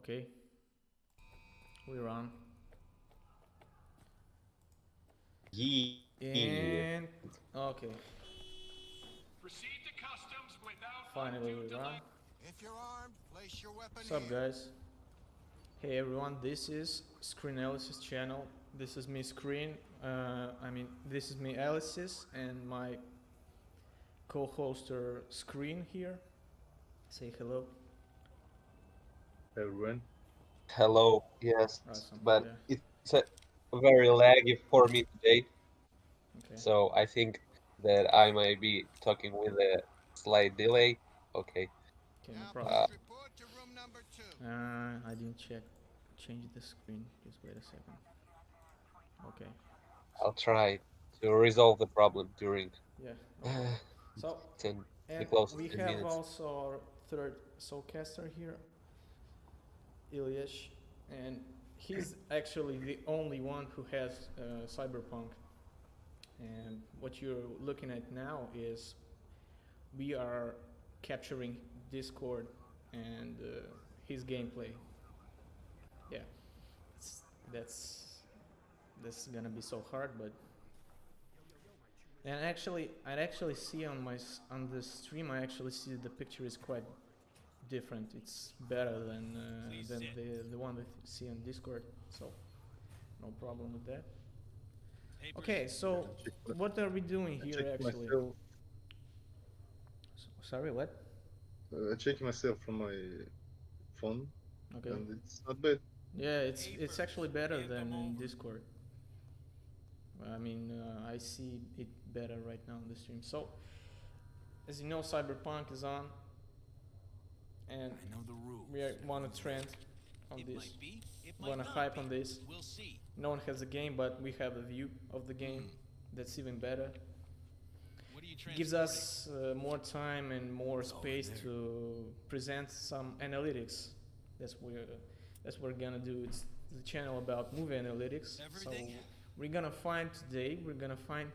Okay, we're on. Yeah. And okay, Proceed to customs without finally undue we're on. delay. If you're armed, place your weapon What's up, here. guys? Hey everyone, this is Screen Alice's channel. This is me, Screen. This is me, Alice's, and my co-hoster, Screen here. Say hello. Everyone. Hello. Yes, Awesome. but Yeah. it's a very laggy for me today, Okay. so I think that I might be talking with a slight delay. Okay. Okay, no Now problem. please report to room number 2. I didn't change the screen. Just wait a second. Okay. I'll try to resolve the problem during Yeah. No problem. So, 10, the and we closest 10 have minutes. also our third soulcaster here, Ilyich, and he's actually the only one who has Cyberpunk. And what you're looking at now is we are capturing Discord and his gameplay. Yeah, it's, that's gonna be so hard, but and actually, I actually see on the stream, I actually see the picture is quite different. It's better than the one that you see on Discord. So no problem with that. Okay, so what are we doing I here checked actually? myself. Sorry, what? I checked myself from my phone, Okay. and it's not bad. Yeah, it's actually better than in Discord. I see it better right now on the stream. So, as you know, Cyberpunk is on, and I know the rules. we want to trend on It this. might be, it Want might to not hype be. on this. We'll see. No one has a game, but we have a view of the game that's even better. What are you Gives transporting? us more time and more space to present some analytics. That's what we're gonna do. It's the channel about movie analytics. Everything? So we're gonna find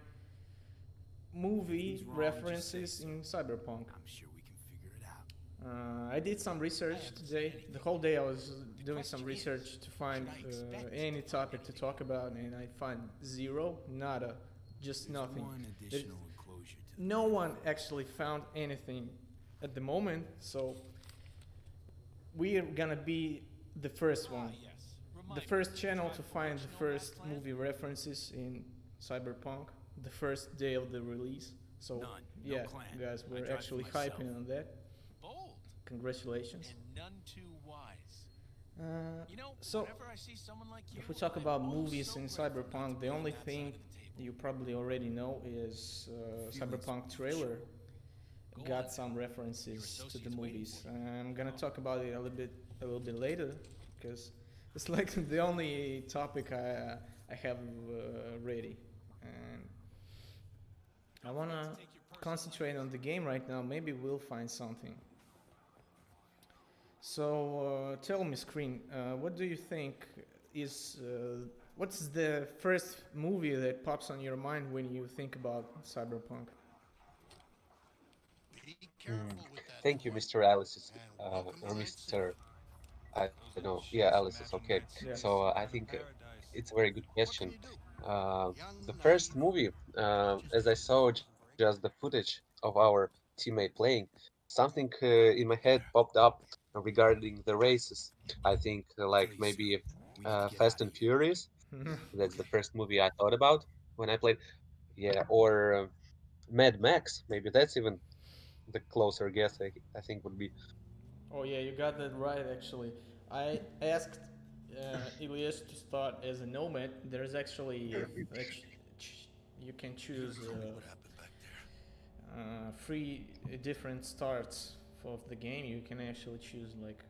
movie references in Cyberpunk. I'm sure we can figure it out. I did some research today. The whole day I was doing some research to find any topic to talk about, and I find zero, nada, just nothing. One additional enclosure to No one actually found anything at the moment, so we're gonna be the first one. yes. The first channel to find the first movie references in Cyberpunk, the first day of the release. So, None. No yeah, clan. guys, I we're drive actually myself. hyping on that. Bold Congratulations. and none too wise. You know, So, whenever I see someone like you, if we talk I'm about oh movies so in grateful not Cyberpunk, to the be on only that thing side of the table. you probably already know is Cyberpunk trailer Go got on. some Your references to the associate's waiting movies. for you. I'm gonna talk about it a little bit later, because it's like the only topic I have ready, and I wanna concentrate on the game right now. Maybe we'll find something. So tell me, Screen, what do you think is what's the first movie that pops on your mind when you think about Cyberpunk? Be careful with that Thank you, point. Mr. Alice, And welcome or to Night City. Mr. I don't know. Yeah, Alice is okay. Yeah. So I think it's a very good What can question. you do? Uh, Young, the naive. first movie, Just as I keep saw just the footage of our teammate playing, something in my head popped up regarding the races. I think like Please, maybe sir. We need to get Fast out and of here. Furious. That's the Okay. first movie I thought about when I played. Yeah, or Mad Max. Maybe that's even the closer guess I think would be. Oh yeah, you got that right. Actually, I asked Ilyes to start as a nomad. There's actually you can choose Tell me what happened back there. three different starts of the game. You can actually choose like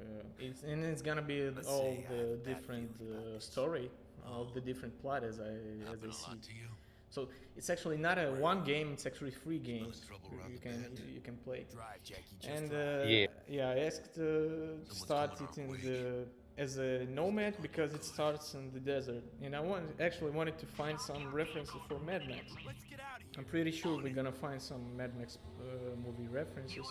it's gonna be Let's all say I have the a bad different feeling about this. story, all the different plot as Happened I a see. lot to you? So it's actually not a one game. It's actually three Smelling games trouble around you the can bend? you can play. Drive, Jackie. Just And drive. Yeah, yeah, I asked to start coming it our in way. the as a nomad because it starts in the desert, and I actually wanted to find some references for Mad Max. Let's get out of here. I'm pretty sure we're gonna find some Mad Max movie references.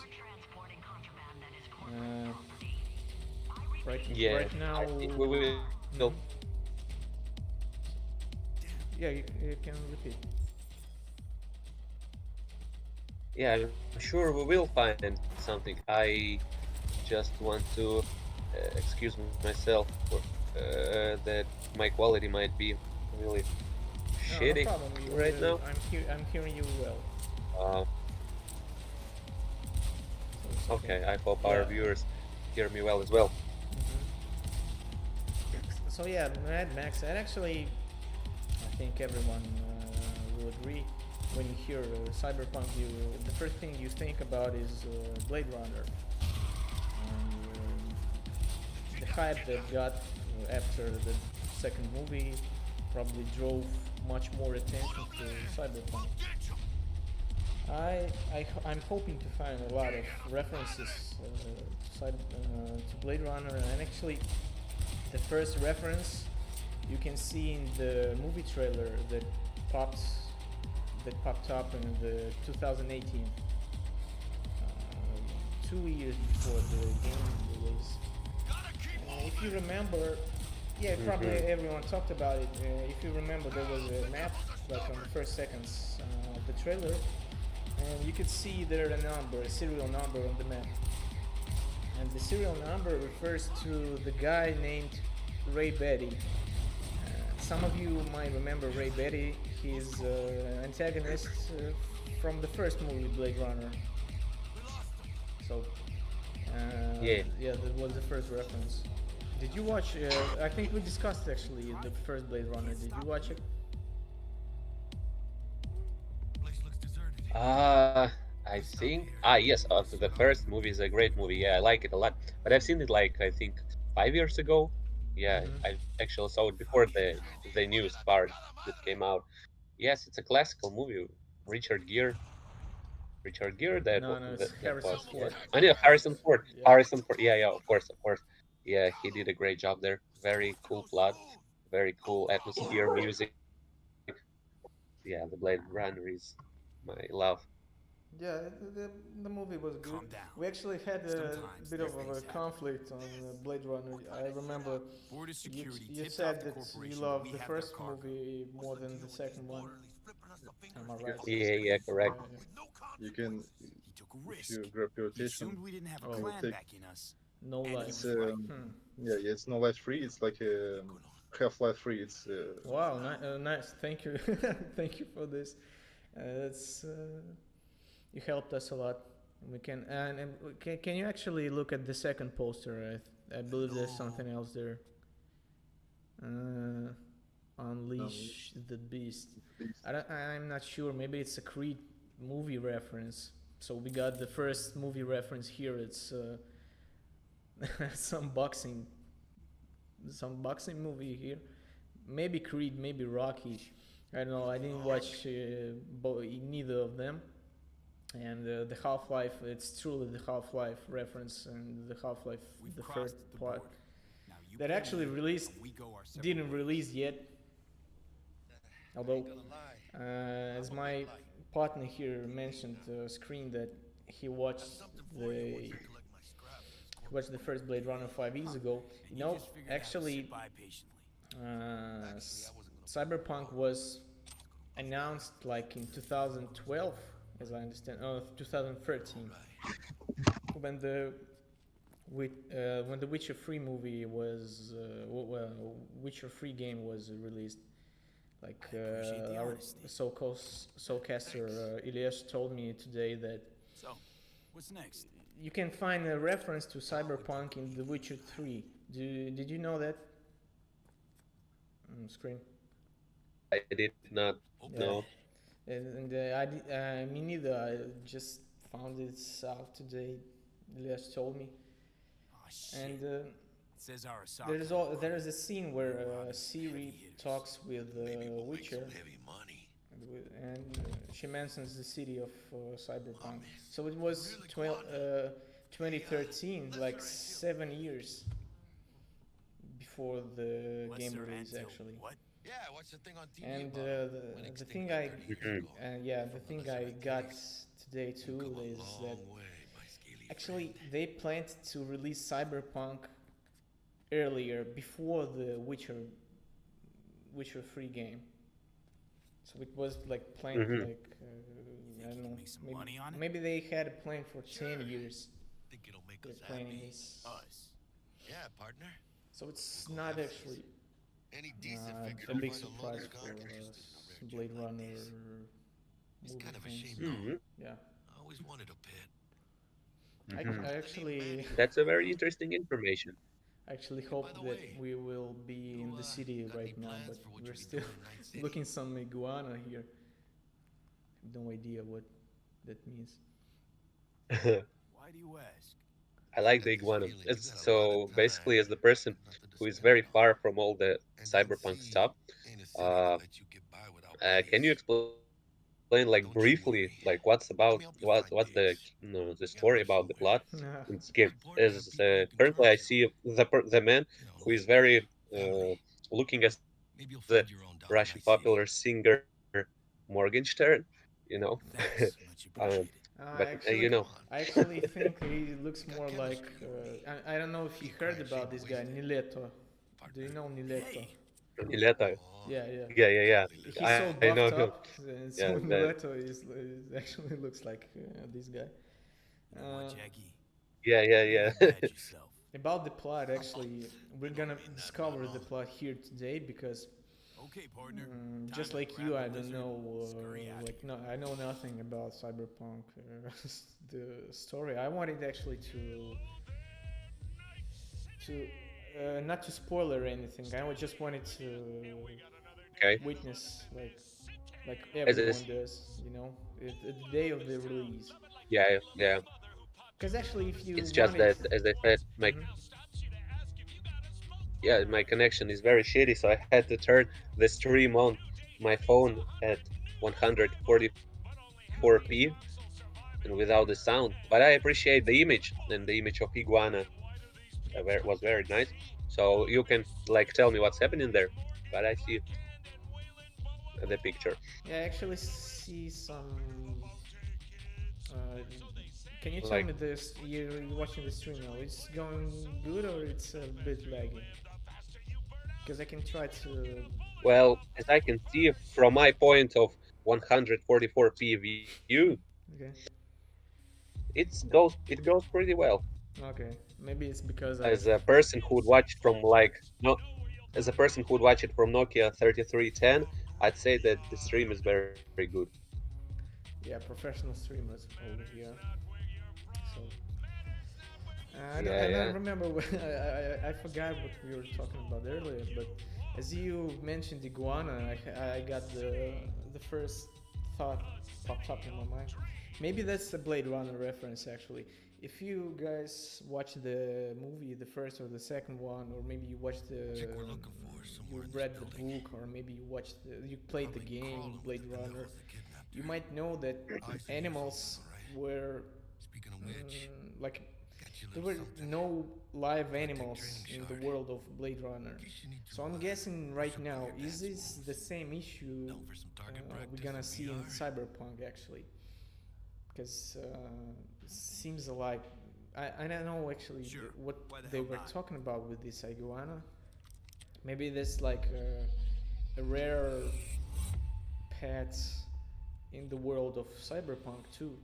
Yeah, right now. I think we will. Mhm. Yeah, you can repeat. Yeah, I'm sure we will find something. I just want to excuse myself for that my quality might be really No, no shitty problem. right now. I'm hearing you well, Uh, so it's okay. okay, I hope our Yeah. viewers hear me well as well. Mhm. So yeah, Mad Max. And actually, I think everyone will agree. When you hear Cyberpunk, the first thing you think about is Blade Runner. And, the hype that got after the second movie probably drove much more attention to Cyberpunk. I'm hoping to find a lot of references to Blade Runner, and actually, the first reference you can see in the movie trailer popped popped up in the 2018, 2 years before the game release. If you remember, yeah, probably Hmm. everyone talked about it. If you remember, there was a map like on the first seconds of the trailer, and you could see there a serial number on the map, and the serial number refers to the guy named Ray Betty. Some of you might remember Ray Betty. He's antagonist from the first movie, Blade Runner. So, Yeah. yeah, that was the first reference. Did you watch? I think we discussed actually the first Blade Runner. Did you watch it? Place looks deserted. Uh, I think. Yes. The first movie is a great movie. Yeah, I like it a lot. But I've seen it like I think 5 years ago. Yeah, Mm-hmm. I actually saw it before the newest part that came out. Yes, it's a classical movie. Richard Gere. Richard Gere. No, no, it's That Harrison was. Yeah. Ford. I know Harrison Ford. Yeah. Harrison Ford. Yeah, yeah. Of course, of course. Yeah, he did a great job there. Very cool plot. Very cool atmosphere, music. Yeah, the Blade Runner is my love. Yeah, the movie was good. Calm down. We actually had a Sometimes bit these of a things happen. conflict on Blade Runner. I remember Border security you tipped off said the that you corporation that loved we the have their first cargo. movie more than the second one. Am I right? Yeah, yeah, Yeah, correct. You can, He took a if risk. you grab your He rotation, assumed we didn't have a Oh. you will clan take. backing us. no And he life. It's was right. Hmm. yeah, it's no life free. It's like Half-Life free. It's Wow, nice. Thank you, thank you for this. It's you helped us a lot. We can and can you actually look at the second poster? I believe there's something else there. Uh, Unleash the Beast. I'm not sure. Maybe it's a Creed movie reference. So we got the first movie reference here. It's some boxing, some boxing movie here. Maybe Creed, maybe Rocky. I don't know. I didn't watch neither of them. And the Half Life, it's truly the Half Life reference, and the Half Life, We've the third crossed the part border. Now you that pay actually me, released, and we go our separate didn't ways. release yet. Although, as my partner here mentioned, screen that he watched the the first Blade Runner 5 years ago. And You know, just figured out how to sit actually, by patiently. Cyberpunk was announced like in 2012, as I understand, 2013, when when the Witcher 3 movie was, Witcher 3 game was released. Like I appreciate the our honesty. soulcaster Ilyas told me today that So, what's next? you can find a reference to Cyberpunk in The Witcher 3. Did you know that? Screen. I did not Yeah. know. And me neither. I just found it out today. Ilyas told me. Oh shit. And It says Arasaka. there is a scene where Siri talks with Witcher, and she mentions the city of Cyberpunk. So it was 2013, like 7 years before the What's game her release, until actually. what? Yeah, what's the thing on TV And about the thing I the thing I got today too is that actually they planned to release Cyberpunk earlier before the Witcher 3 game. So it was like planned Mm-hmm. like I You don't can know, make some maybe, money on it? maybe they had a plan for 10 years. Think it'll make They're us planning happy? this, Us. Yeah, partner. so it's We'll go not half-ace. actually Any decent figure a to big find a surprise local for guard interested in a rare Blade gem like Runner this. It's movie kind of a fans. shame, Mm-hmm. though. Yeah, I always wanted a pet. Mm-hmm. I actually That's a very interesting information. actually Hey, by hope the that way, we will be in you the city got any right now, but plans for what we're you'll be still doing in Night City? looking some iguana here. No idea what that means. Why do you ask? I like Got the this iguana. feeling you It's, got a lot of so basically, time as the person and nothing to who is spend very it on. far from all the And cyberpunk NC stuff, ain't a city that uh, lets you get by without can you buddies. explain But like don't you briefly worry. like what's Let about me help you what find what's the digs. no, the We gotta story go about the somewhere. plot Nah. in this game? Important to have Is people you can currently turn I to. see the man You know, who is like very family. looking as Maybe you'll the find your own doll in Russian Night City. popular singer Morgenstern, you know. Thanks. Much um, appreciated. but Actually, you know, Come on. I actually think he looks We got more like. chemistry, you and me. I don't know if you Ain't heard crying about shame this guy, wasted, Nileto. Do you partner. know Nileto? Hey, Nileta, Aw, Yeah, yeah. yeah, cuddly little He's so I thing. buffed know him. up, and so Yeah, that Nileto is actually looks like this guy. you know what, Uh, Jackie? yeah. Not bad yourself. about the plot, actually, we're You gonna don't mean that, discover the Ronald. plot here today because Okay, partner. just Time to like grab you, the I don't lizard know, and scurry out of like here. no, I know nothing about Cyberpunk, the story. I wanted actually to not to spoil or anything. Just wanted to okay. witness like As everyone is, does, the day of the release. yeah. Because actually, if you It's just wanted, that, as I said, Mhm. my connection is very shitty, so I had to turn the stream on my phone at 144p and without the sound. But I appreciate the image, and the image of iguana was very nice. So you can like tell me what's happening there. But I see the picture. Yeah, I actually see some. Uh, can you tell Like, me this? You're watching the stream now. It's going good or it's a bit laggy? Because I can try to. well, as I can see from my point of 144p view, Okay. it goes pretty well. Okay. Maybe it's because I've. As a person who would watch from like no, as a person who would watch it from Nokia 3310, I'd say that the stream is very good. Yeah, professional streamers over here. So I Yeah, don't yeah. remember. I forgot what we were talking about earlier. But as you mentioned iguana, I got the first thought popped up in my mind. Maybe that's a Blade Runner reference actually. If you guys watch the movie, the first or the second one, or maybe you watched Chick we're looking for is somewhere you in this read the building. book, or maybe you played the Probably game crawling Blade within the Runner, hills that kidnapped you her. might know that Eyes and ears animals open, alright? were Speaking of which, like got you a there little were something. no live High-tech animals training in the shard. world of Blade Runner. In case you need to, So I'm guessing brush right up on now, your is dance this the moves. same issue Down for some target we're practice gonna in see in VR? Cyberpunk actually? Because seems like I don't know actually Sure. what Why the they hell were not? talking about with this iguana. Maybe there's like a rare pet in the world of Cyberpunk too.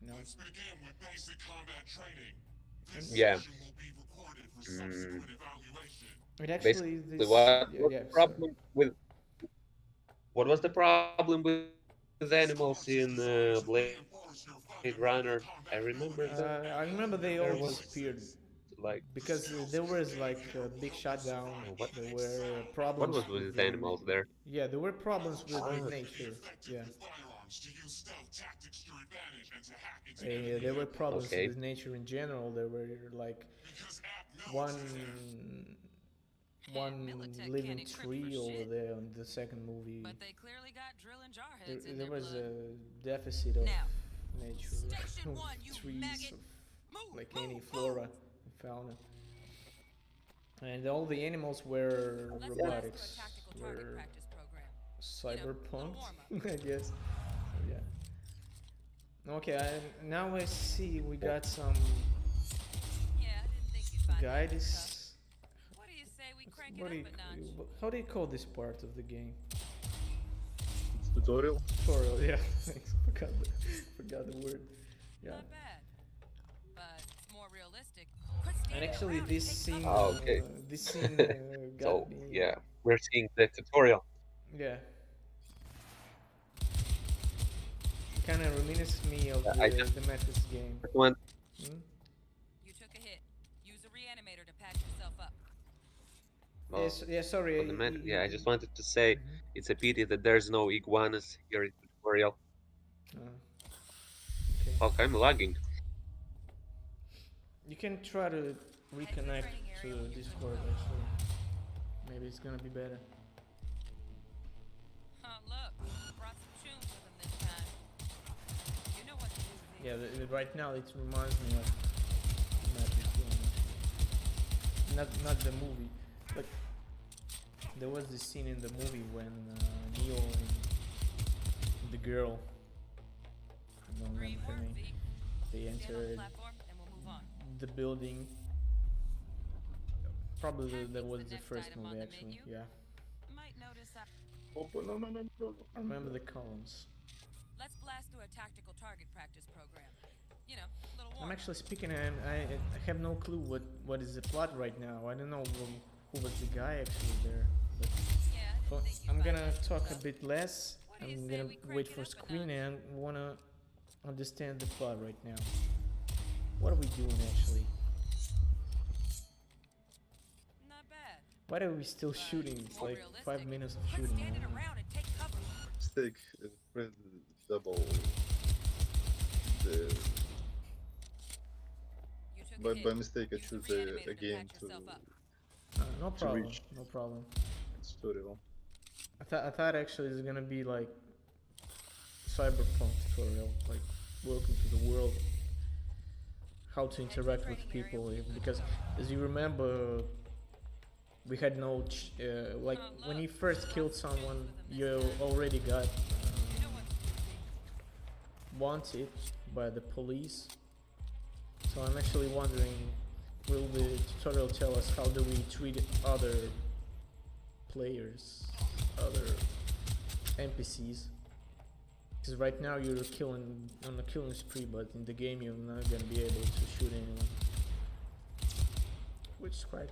You know? Let's begin with basic combat training. This Yeah. session will be recorded for Mm, subsequent evaluation. It actually basically, this yeah, what's yeah, the sorry. problem with what was the problem with animals in Blade Runner? I remember that I there remember was they all like disappeared because there was like a big shutdown. There were what problems was with with the animals there? yeah, there were problems with Ah, nature. Yeah, Firearms to use stealth tactics to your advantage and to hack into enemy there were headquarters. problems okay. with nature in general. There were like Because one abnormals there. one living tree over there in the second movie. But they clearly got drill and jar heads in There their was blood. a deficit of Now, nature, Station of 1, you trees, maggot. of Move, like move, any move. flora and fauna. And all the animals were Let's get us robotics, to a tactical target were practice program. cyberpunk, warm-up. I guess. So yeah. Okay, now I see we got some Yeah, I didn't think you'd find that tough. guides. What do crank What it do up a notch. how do you call this part of the game? It's tutorial. Tutorial, yeah. Thanks. Forgot the word. Yeah. Not bad. But it's more realistic. Quit And standing actually, around this and take scene, cover. Ah, okay. got So me. yeah, we're seeing the tutorial. Yeah. Kind of reminisces me of I just the Matrix game. want. Hmm? You took a hit. Use a reanimator to patch yourself up. Yes, yeah, sorry. On the matter, yeah, I just wanted to say Mhm. it's a pity that there's no iguanas here in tutorial. Okay. Fuck, I'm lagging. You can try to Head to the reconnect training to area when you're good to Discord go. actually. Maybe it's gonna be better. Look, brought some tunes with him this time. You know what to do with Yeah, these. right now it reminds me of Matrix game. Not the movie. Like there was this scene in the movie when Neo and the girl, I don't Green remember her work, name, V. they Stand on the entered platform and we'll move on. the building. Probably that Tactics, was the the next first item on movie the actually. menu. Yeah, Might notice that. Oh, no, no, no, no, no. I remember the columns. Let's blast through a tactical target practice program. You know, little I'm warm. actually speaking and I have no clue what is the plot right now. I don't know who was the guy actually there. But Yeah, so didn't think you'd I'm find gonna that talk a stuff. bit less. What do you I'm say gonna we crank wait it for up a screen notch? and wanna understand the plot right now. What are we doing actually? Not bad. Why are we still But shooting? it's It's more like realistic. 5 minutes of Quit shooting. standing I don't know. around and take cover. Mistake. Press double. The You took a by hit. mistake I Use choose the reanimator again patch to yourself up. No to problem. reach No problem. tutorial. I thought actually it's gonna be like Cyberpunk tutorial, like welcome to the world, how to Head to the interact with training area people. when you're good to Because go. as you remember, we had no like when you first killed someone, you already got You know what to do, V. wanted by the police. So I'm actually wondering, will the tutorial tell us how do we treat other players, other NPCs? Because right now you're killing on a killing spree, but in the game you're not gonna be able to shoot anyone, which is quite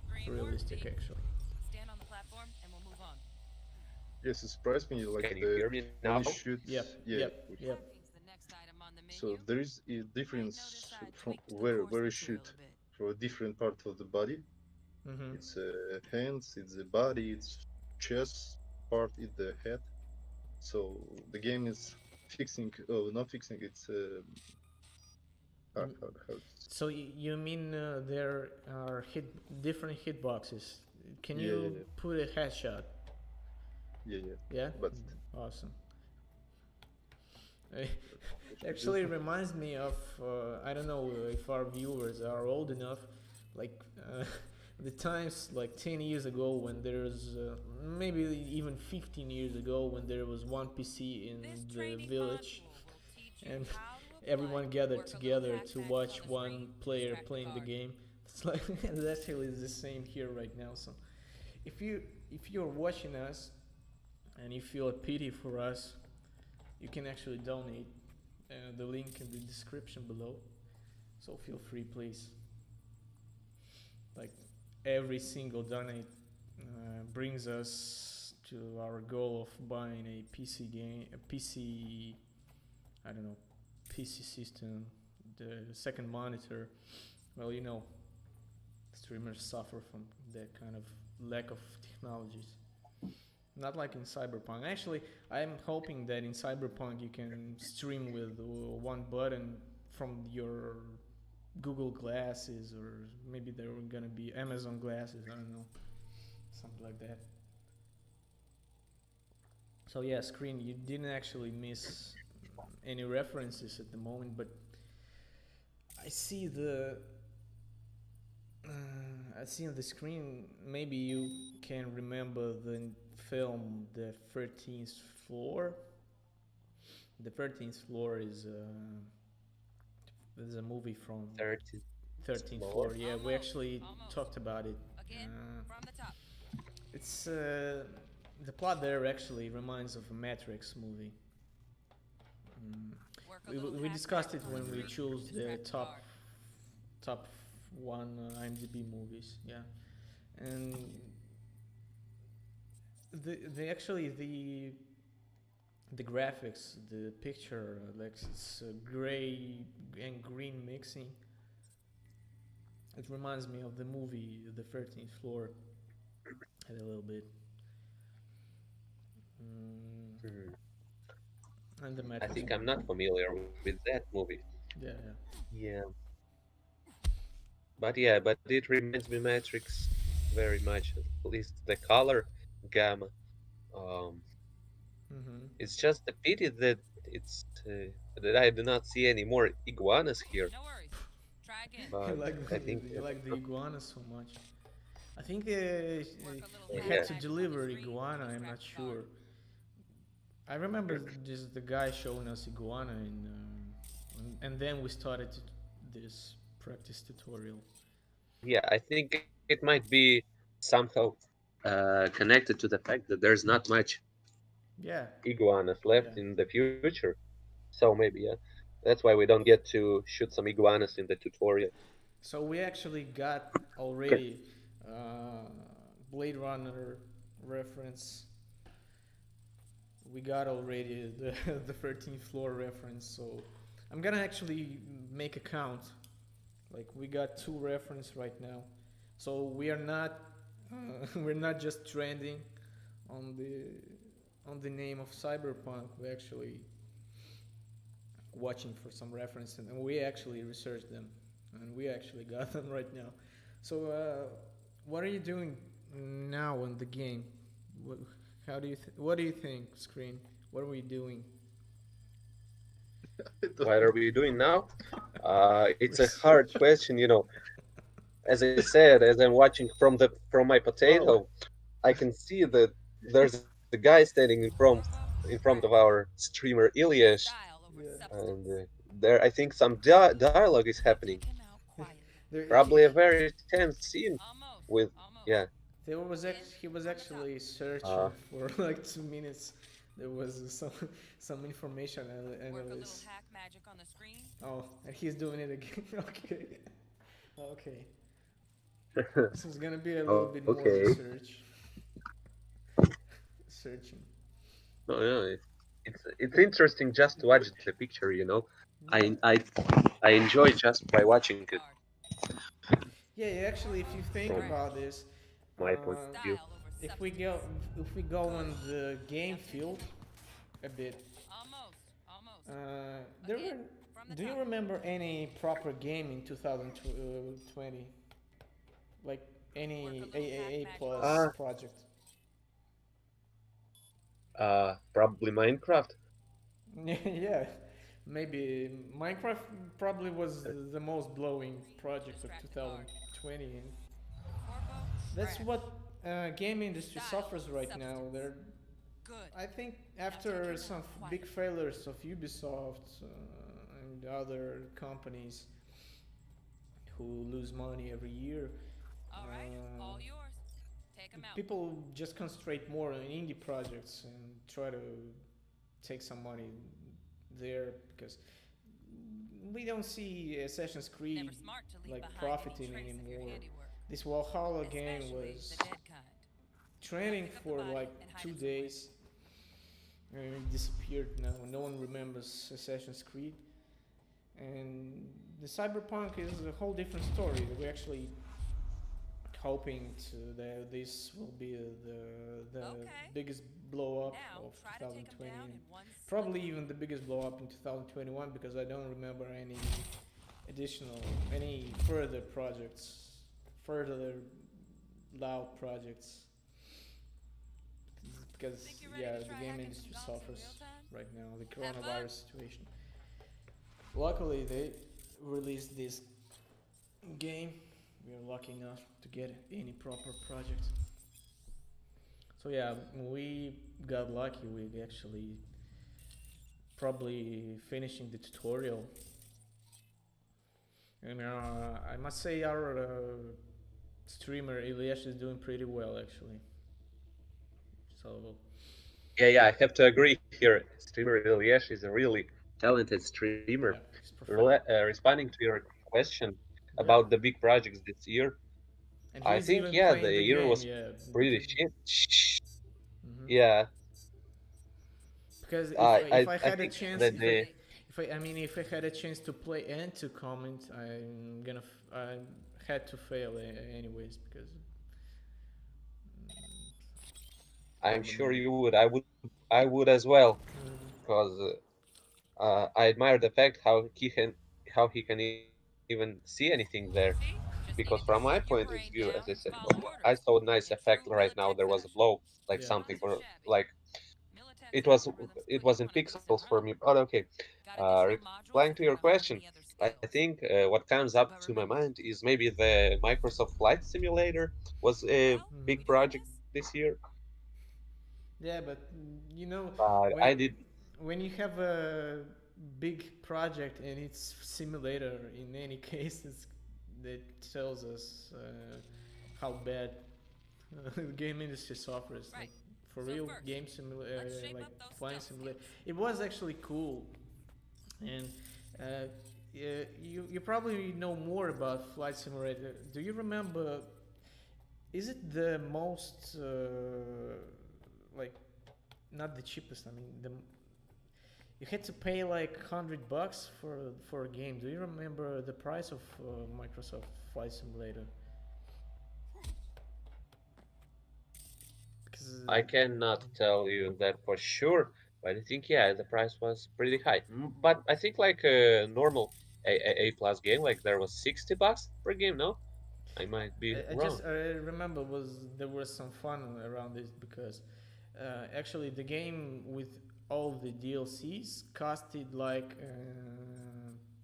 Green work, realistic V. actually. Stand on the platform and we'll move on. Yes, it surprised me like Can you hear me when now? you shoot. Yep, Yeah. yep, which- yep. Parking's the next item on the menu. So there is a Might difference notice I from tweaked the where course you material shoot a bit. for a different part of the body. Mm-hmm. It's hands, it's the body, it's chest part, it's the head. So the game is fixing. Oh, not fixing. It's how So you mean there are different hitboxes? Can yeah, you put a headshot? yeah, yeah. Yeah. But Awesome. Actually reminds me of I don't know if our viewers are old enough, like the times like 10 years ago when there's maybe even 15 years ago when there was one PC in This the training village module will teach you and how to apply everyone gathered work a little together hack to back watch on the one screen, player distract the playing the guard. game. It's like that actually is the same here right now. So if you're watching us and you feel a pity for us, you can actually donate. The link in the description below. So feel free, please. Like every single donate brings us to our goal of buying a PC game, a PC, I don't know, PC system, the second monitor. Well, you know, streamers suffer from that kind of lack of technologies. Not like in Cyberpunk. Actually, I'm hoping that in Cyberpunk you can stream with one button from your Google glasses, or maybe there are gonna be Amazon glasses. I don't know, something like that. So yeah, screen. You didn't actually miss any references at the moment, but I see the. I see on the screen. Maybe you can remember the film The 13th Floor. The 13th Floor is a movie from 30. 13th Floor? Floor. Yeah, we Almost, actually almost. talked about it A Again, from the top. It's the plot there actually reminds of a Matrix movie. Work a We, little we hack discussed it magic on the when we screen. chose the Distract the top guard. top one IMDb movies. Yeah, and the actually the graphics, the picture, like it's gray and green mixing. It reminds me of the movie The 13th Floor a little bit. Mm, Hmm. and the I Matrix think I'm movie. not familiar with that movie. Yeah, yeah. Yeah, but it reminds me Matrix very much. At least the color gamma. Um, Mm-hmm. it's just a pity that it's that I do not see any more iguanas here. No worries. Try again. You But like I think you like the iguana so much. I think Work a little you hack had yeah, to magic on the deliver screen. iguana. I'm not Distract the guard. sure. I remember just the guy showing us iguana, and then we started this practice tutorial. yeah, I think it might be somehow connected to the fact that there's not much Yeah, iguanas yeah. left in the future. So maybe yeah, that's why we don't get to shoot some iguanas in the tutorial. So we actually got already Blade Runner reference. We got already the the 13th floor reference. So I'm gonna actually make a count. Like we got two reference right now. So we are not we're not just trending on the name of Cyberpunk. We're actually watching for some reference and we actually researched them and we actually got them right now. So what are you doing now in the game? What, how do you what do you think, Screen? What are we doing? I don't What are know. we doing now? It's a hard question, you know. As I said, as I'm watching from my Well, potato, I can see that there's a guy standing in Corpo, front of right. our streamer Ilyes, Style over yeah. and substance. there I think some dialogue is happening. Pick him out quietly. There, Probably a very tense scene Almost. with Almost. yeah. Again, he was from the top. actually Uh, searching for like 2 minutes. There was some information Work a little analysis. hack magic on the screen. Oh, and he's doing it again. Okay, okay. So it's gonna be a little bit more okay. research, searching. No, no, it's interesting just to watch the picture. You know, Yeah, I enjoy just by watching it Guard. yeah. Actually, if you think from Right. about this, my point uh, of view. Style over if we substance. go if we go on the game field a bit, Almost. Almost. there Again, were. from the Do you top. remember any proper game in 2020? Like any Work a little hack AAA magic on the plus Ah, screen. project? probably Minecraft. Yeah, maybe Minecraft probably was the most blowing project of Distract the guard. 2020, and Corpo, that's right. what game industry Style suffers over right now. substance. They're, Good. I think, Now take after him some out big quietly. failures of Ubisoft and other companies who lose money every year, All right. All yours. Take him out. people just concentrate more on indie projects and try to take some money there because we don't see Assassin's Creed Never smart to leave like behind profiting any trace of your anymore. handiwork. This Valhalla game Especially was the dead kind. trending Pick up the for body like and hide two it somewhere. days and it disappeared now. No one remembers Assassin's Creed. And the Cyberpunk is a whole different story. We're actually hoping that this will be the Okay. biggest blow up Now of try to take him 2020 down and in one probably swift even the biggest blow up in 2021 because I don't remember any further projects, further loud projects because Think you're ready yeah, to the try game hacking industry some gonks in suffers real time? right now, the Have fun. coronavirus situation. Luckily, they released this game. We are lucky enough to get any proper project. So yeah, we got lucky. We actually probably finishing the tutorial, and I must say our streamer Ilyash is doing pretty well actually. So Yeah, I have to agree here. Streamer Ilyesh is a really talented streamer. yeah, he's professional. Responding to your question Yeah, about the big projects this year, and I he's think even yeah, the playing the year game. was Yeah, pretty because shit. mhm. Yeah, Because if I I I had a think chance, that the if I had a chance to play and to comment, I had to fail anyways because I'm all the sure money. you would. I would as well, Mhm. because I admire the fact how he can even see anything there. See? Because Just from needed my to point shut of your view, brain as I down said, and follow I orders. saw a nice In effect true right now. Militech There was a fashion. blow, like Yeah. something, Not too or shabby. like Militech's algorithms it put you was in on a decent pixels for run. me. But okay, Got additional modules replying if to you your want to hone question, any other I skills. think what comes up But to my remember, mind is maybe the Microsoft Flight Simulator was a well, big we doing project this? this year. Yeah, but you know But when I did. when you have a big project and it's simulator in any cases, that tells us how bad the game industry suffers. Like Right. for So real, first, let's shape like up those flying stealth simulator. skills. It was actually cool, and you probably know more about flight simulator. Do you remember? Is it the most like not the cheapest? I mean, the you had to pay like $100 for a game. Do you remember the price of Microsoft Flight Simulator? Because I cannot tell you that for sure, but I think yeah, the price was pretty high. But I think like a normal A plus game, like there was $60 per game. No, I might be wrong. I remember was there was some fun around this because actually the game with all the DLCs costed like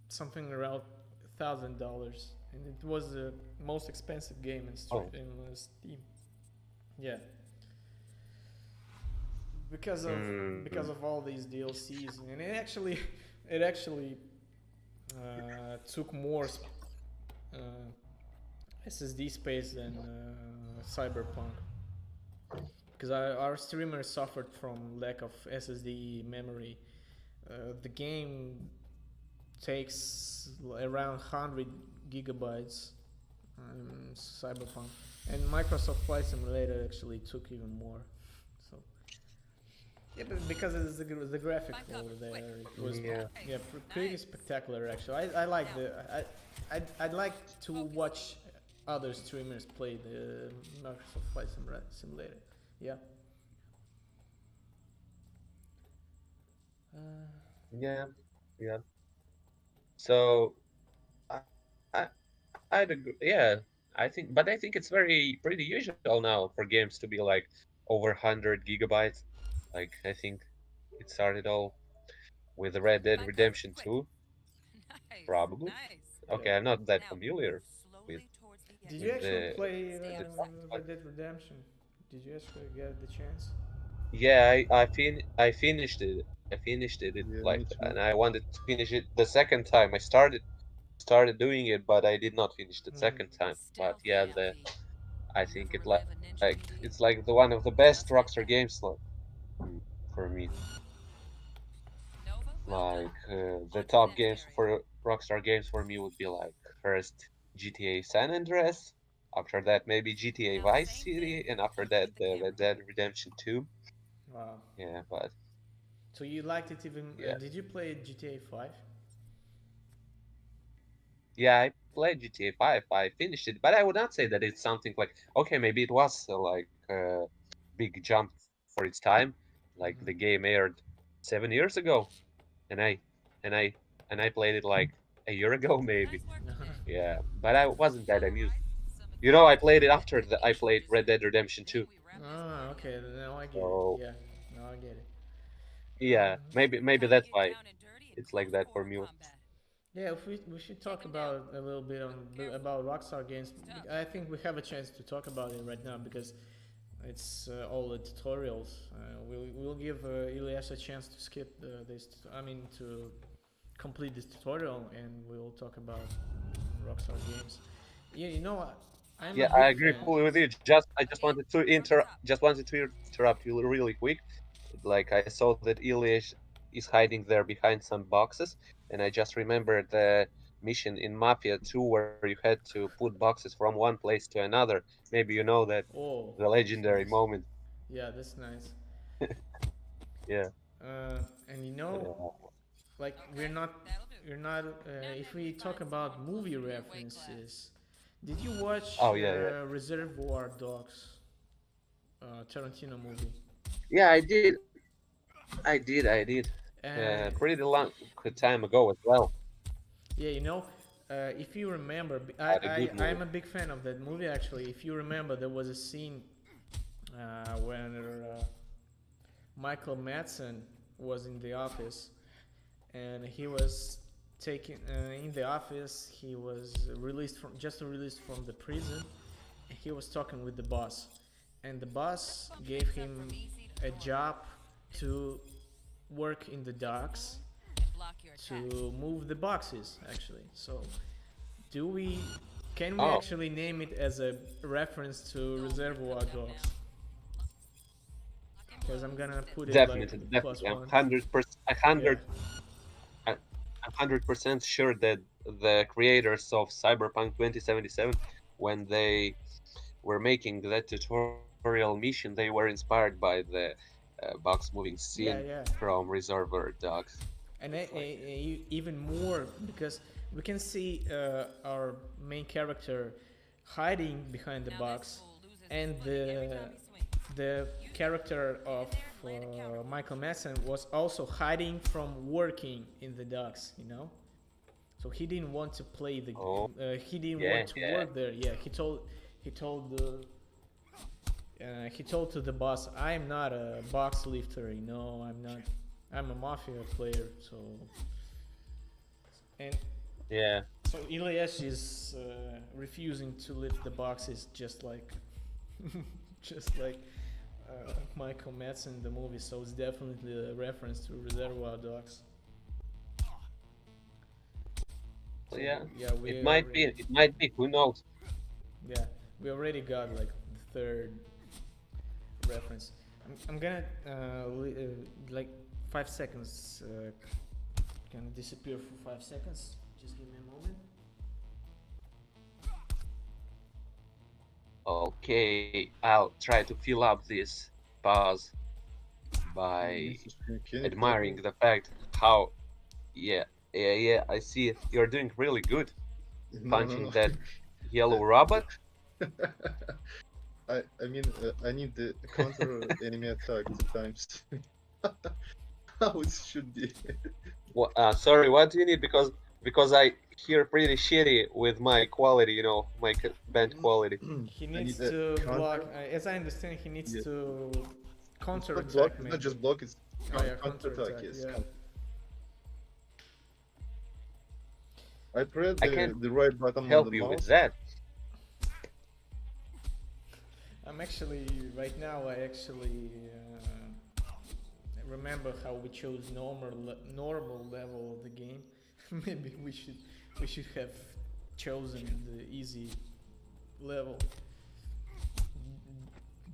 something around $1,000, and it was the most expensive game Oh, in Steam. Yeah, because of mm, all these DLCs, and it actually took more uh, SSD space than Cyberpunk. Because our streamers suffered from lack of SSD memory. The game takes around 100 gigabytes. Cyberpunk, and Microsoft Flight Simulator actually took even more. So yeah, but because of the graphic Find cover, over there, quick. it was yeah. yeah pretty Nice. spectacular. Actually, I like Now, I'd like to focus. watch other streamers play the Microsoft Flight Simulator. Yeah. Yeah, yeah. So I, I I'd agree. Yeah, but I think it's pretty usual now for games to be like over 100 gigabytes. Like I think it started all with Red Dead Find cover, Redemption quick. 2, Nice, probably. nice. Yeah. Okay, I'm not that Now move familiar with slowly towards the Did you exit. actually the play Stay the out of sight. plot, but Red Dead Redemption? Did you actually get the chance? yeah, I finished it. I finished it Yeah, like, me and too. I wanted to finish it the second time. I started doing it, but I did not finish the Mm. second time. But Stealthy, yeah, the LP. I You think ever relive a ninja like PB? it's like the one of the best Just like Rockstar that. games like, for me. Nova, well done. Like the On to the top next games area. for Rockstar games for me would be like first GTA San Andreas, after that maybe GTA Now the Vice same thing, City, and after looking that at the the camera. Red Dead Redemption 2. Wow. Yeah, but So you liked it even? yeah, Did you play GTA 5? yeah, I played GTA 5. I finished it, but I would not say that it's something like okay, maybe it was like a big jump for its time. Like the Mm-hmm. game aired 7 years ago, and and I I played it like a year ago maybe. Nice work today. Yeah, but I wasn't that All amused. right, some You know, I advances played it in after I technology played this Red Dead year. Redemption Think 2. we wrap this Ah, party okay. up? Now I get it. So Yeah. Now I get it. yeah, maybe Time to that's get why down and dirty in it's like close that for quarter me. combat. Yeah, if we should Take talk him down. about a little bit on Move careful. about Rockstar games. Next up. I think we have a chance to talk about it right now because it's all the tutorials. We'll give Ilyas a chance to skip this. I mean to complete this tutorial, and we'll talk about Rockstar games. Yeah, you know, I'm a Yeah, I big agree fan. fully with you. I just wanted to interrupt you really quick. Like I saw that Ilyich is hiding there behind some boxes, and I just remembered the mission in Mafia 2 where you had to put boxes from one place to another. Maybe you know that Oh, the that's legendary nice. moment. Yeah, that's nice. Yeah. And Uh, like Okay, that'll do. we're not. Now If maybe we find talk someone about movie closer to your weight class. references, did you watch oh yeah. Reservoir Dogs, Tarantino movie? Yeah, I did. And Pretty long time ago as well. yeah, if you remember, Quite a good I'm movie. a big fan of that movie actually. If you remember, there was a scene when Michael Madsen was in the office, and he was taken in the office. He was released from the prison. And he was talking with the boss, and the boss Bump gave things up from him easy to a hard. job to work in the docks And block your attacks. to move the boxes actually. So do we can we Oh, actually name it as a reference to Go for it, Reservoir coming up Dogs? now. Lock Because I'm in gonna blows. put it like plus definitely. I'm one. 100%, Yeah. 100% sure that the creators of Cyberpunk 2077, when they were making that tutorial mission, they were inspired by the box moving scene Yeah, yeah. from Reservoir Dogs. And It's like, even more because we can see our main character hiding behind the Now this box, fool loses his and footing every time he swings. the Use it. character of Get there, land it counterclockwise. Michael Madsen was also hiding from working in the docks. So he didn't want to play the. oh, He didn't yeah, want to yeah, work there. Yeah, he told the. He told to the boss, "I'm not a box lifter. I'm not. I'm a mafia player." And yeah. so Ilyich is refusing to lift the boxes, just like, just like Michael Madsen in the movie. So it's definitely a reference to Reservoir Dogs. So So yeah, yeah, it might be. It might be. Who knows? yeah, we already got like the third reference. I'm gonna like 5 seconds. Gonna disappear for 5 seconds. Just give me a moment. Okay, I'll try to fill up this pause by This is mechanic admiring level. the fact how, yeah, yeah, I see you're doing really good No, no, punching no. that yellow robot. I mean, I need the counter enemy attack 2 times. How it should be. Sorry, what do you need? Because I hear pretty shitty with my quality, my band quality. He I needs need a to block. counter. As I understand, he needs Yeah. to It's counter not block. attack It's me. not just block. It's Oh yeah, counter counter attack. attack. Yes. Yeah. I press I can't the right button on the help you with mouse. that. I'm actually right now. I actually remember how we chose normal level of the game. Maybe we should have chosen the easy level.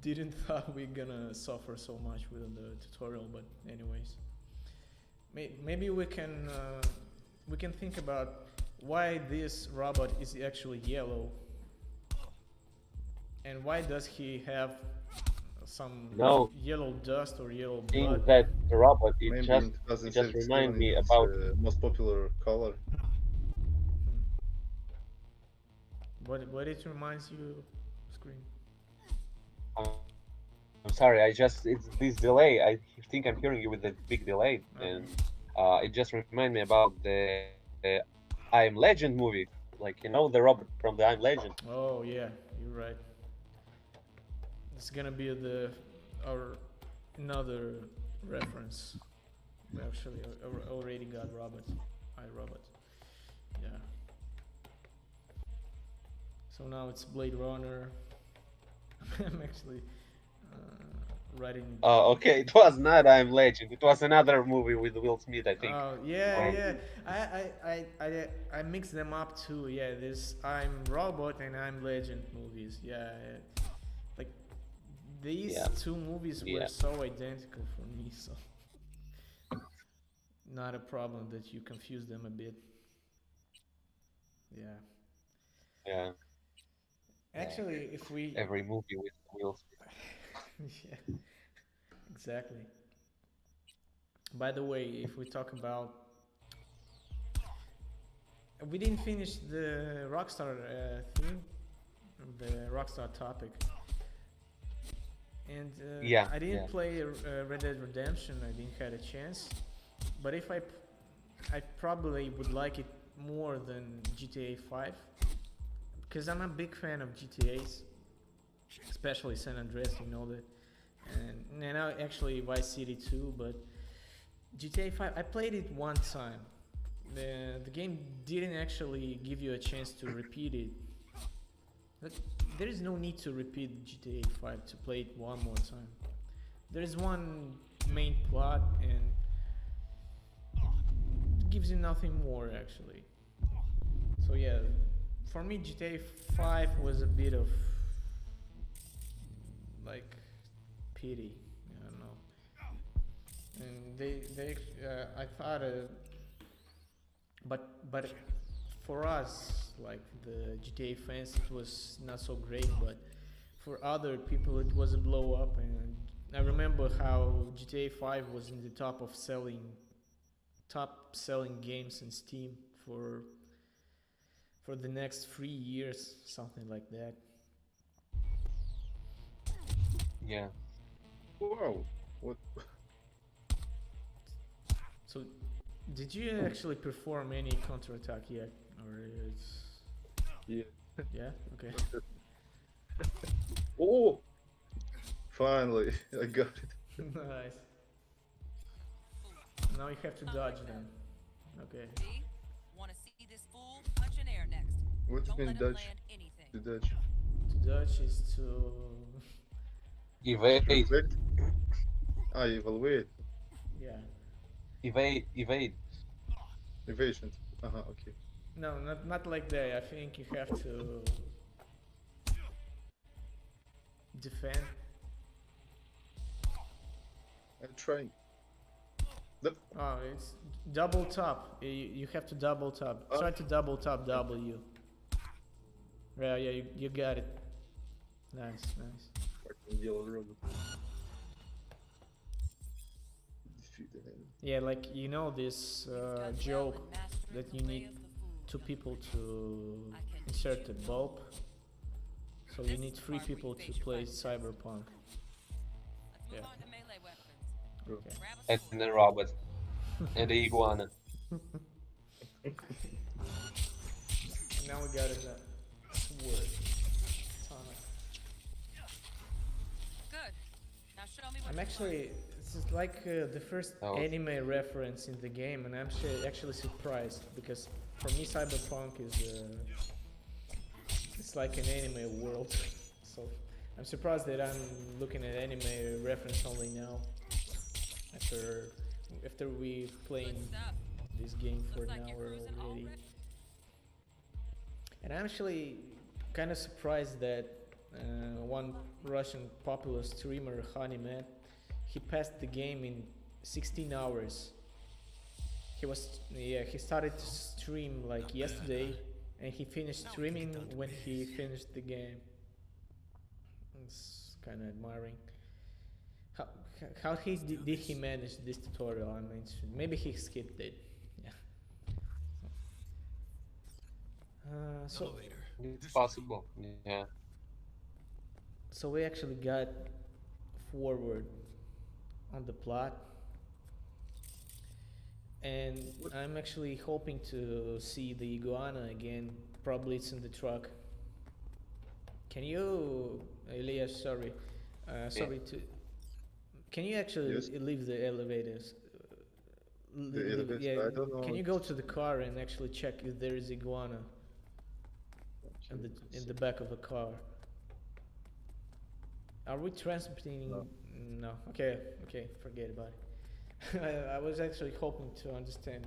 Didn't thought we're gonna suffer so much with the tutorial, but anyways, maybe we can think about why this robot is actually yellow, and why does he have some No, yellow dust or yellow seeing blood? that robot, it Maybe just in it just reminds 2077 me it's about most popular color. Hmm. What it reminds you, screen? I'm I'm sorry, it's this delay. I think I'm hearing you with a big delay, Okay. and it just reminded me about the I'm Legend movie. Like the robot from the I'm Legend. Oh yeah, you're right. It's gonna be our another reference. We actually already got Robert. Hi Robert. Yeah. So now it's Blade Runner. I'm actually writing. Oh, okay. It was not I'm Legend. It was another movie with Will Smith, I think. Oh yeah, Right. yeah. I mix them up too. Yeah, this I'm Robot and I'm Legend movies. Yeah, yeah. Like these Yeah. two movies were Yeah. so identical for me, so not a problem that you confuse them a bit. Yeah. Yeah. Actually, if we Every movie with Will yeah, exactly. By the way, if we talk about we didn't finish the Rockstar theme, the Rockstar topic. And Yeah, I didn't yeah. play Red Dead Redemption. I didn't had a chance. But if I probably would like it more than GTA 5 because I'm a big fan of GTA's, especially San Andreas. You know that, and now actually Vice City too. But GTA 5, I played it one time. The game didn't actually give you a chance to repeat it. But there is no need to repeat GTA 5 to play it one more time. There is one main plot and it gives you nothing more actually. So yeah, for me GTA 5 was a bit of like pity, I don't know. And they I thought but for us like the GTA fans it was not so great, but for other people it was a blow up. And I remember how GTA 5 was in the top selling games in Steam for the next 3 years, something like that. Yeah. Wow. What? So did you actually perform any counterattack yet, or it's Yeah. yeah? Okay. Oh! Finally, I got it. Nice. Now you have to dodge them. Okay. B, wanna see this fool punch in air next. What do Don't you let mean him dodge? land anything. To dodge. To dodge is to Evade, Reflect? Ah, evaluate. yeah. evade. Evasion. Okay. No, not like that. I think you have to defend. I'm trying. The, Oh, it's double tap. You have to double tap. Oh. Try to double tap W. Yeah, yeah, you got it. Nice, nice. fucking yellow robot. Defeat the enemy. Yeah, like you know this joke that you need two people to insert a bulb. So you need three people to play Cyberpunk. Let's move Yeah. on to melee weapons. Okay. Grab a And sword. the robot. And the iguana. Now we got it. Sword. Katana. Good. Now show me what I'm you actually, this is like the first Oh. anime reference in the game, and I'm actually surprised because for me Cyberpunk is it's like an anime world. So I'm surprised that I'm looking at anime reference only now after we Good playing stuff. this game for Looks an like you're hour cruising already. already. And I'm actually kind of surprised that one Russian popular streamer, Honeyman, he passed the game in 16 hours. He started to stream like yesterday, and he finished streaming when he finished the game. It's kind of admiring. How did he manage this tutorial? I mean, maybe he skipped it. Yeah. So Elevator. It's possible. Yeah. So we actually got forward on the plot, and I'm actually hoping to see the iguana again. Probably it's in the truck. Can you, Elias? Sorry to. Can you actually Yes. leave the elevators? The elevators? Yeah. I don't know. Can you go to the car and actually check if there is iguana in the back of the car? Are we transmitting No. No. Okay. Okay. Forget about it. I was actually hoping to understand.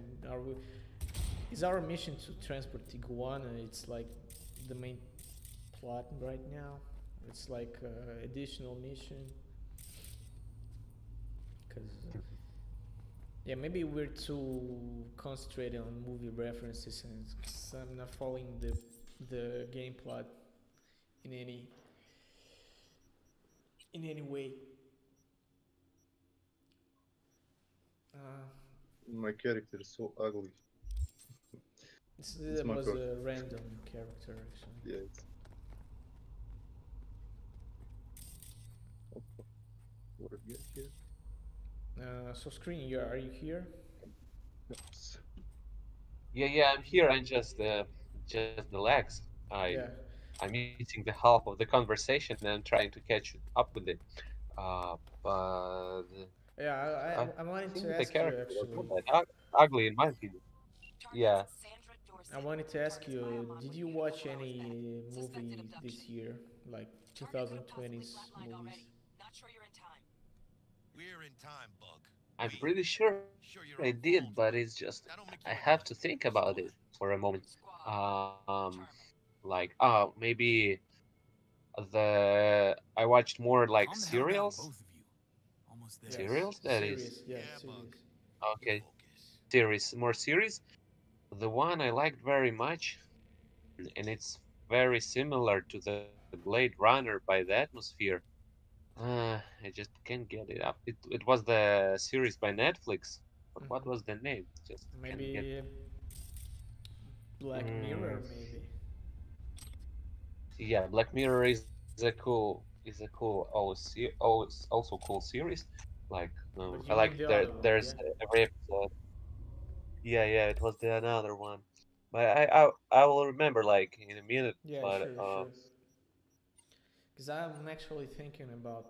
Is our mission to transport iguana? It's like the main plot right now. It's like additional mission. Cause yeah, maybe we're too concentrated on movie references, and 'cause I'm not following the game plot in any way. Uh, My character is so ugly. It's that my was first. a random character actually. Yeah, it's what I get here. So screen, are you here? Oops. Yeah, I'm here. I'm just the legs. Yeah. I'm missing the half of the conversation and I'm trying to catch up with it. But Yeah, I I wanted to think the ask you character was actually. not that ugly in my opinion. Yeah, I wanted to ask you, did you watch any movie this year, like 2020s movies? We're in time, Bug. I'm We pretty sure sure I you're on did, form. but it's just That'll make I you a have good to think about it for a moment. Like maybe I watched more like Calm the hell down, serials. both of you. Almost there. Yes, Serials, that is. serious. Yeah, Yeah, Bug. serious. You Okay, focus. more series. The one I liked very much, and it's very similar to the Blade Runner by the atmosphere. I just can't get it up. It was the series by Netflix, but what was the Hmm. name? Just can't get. Maybe Black Mm, Mirror, maybe. yeah, Black Mirror is a cool also cool series. Like But I you like mean the other one, there's yeah? every episode. Yeah, it was the another one. But I will remember like in a minute. Yeah, But sure, sure. Because I'm actually thinking about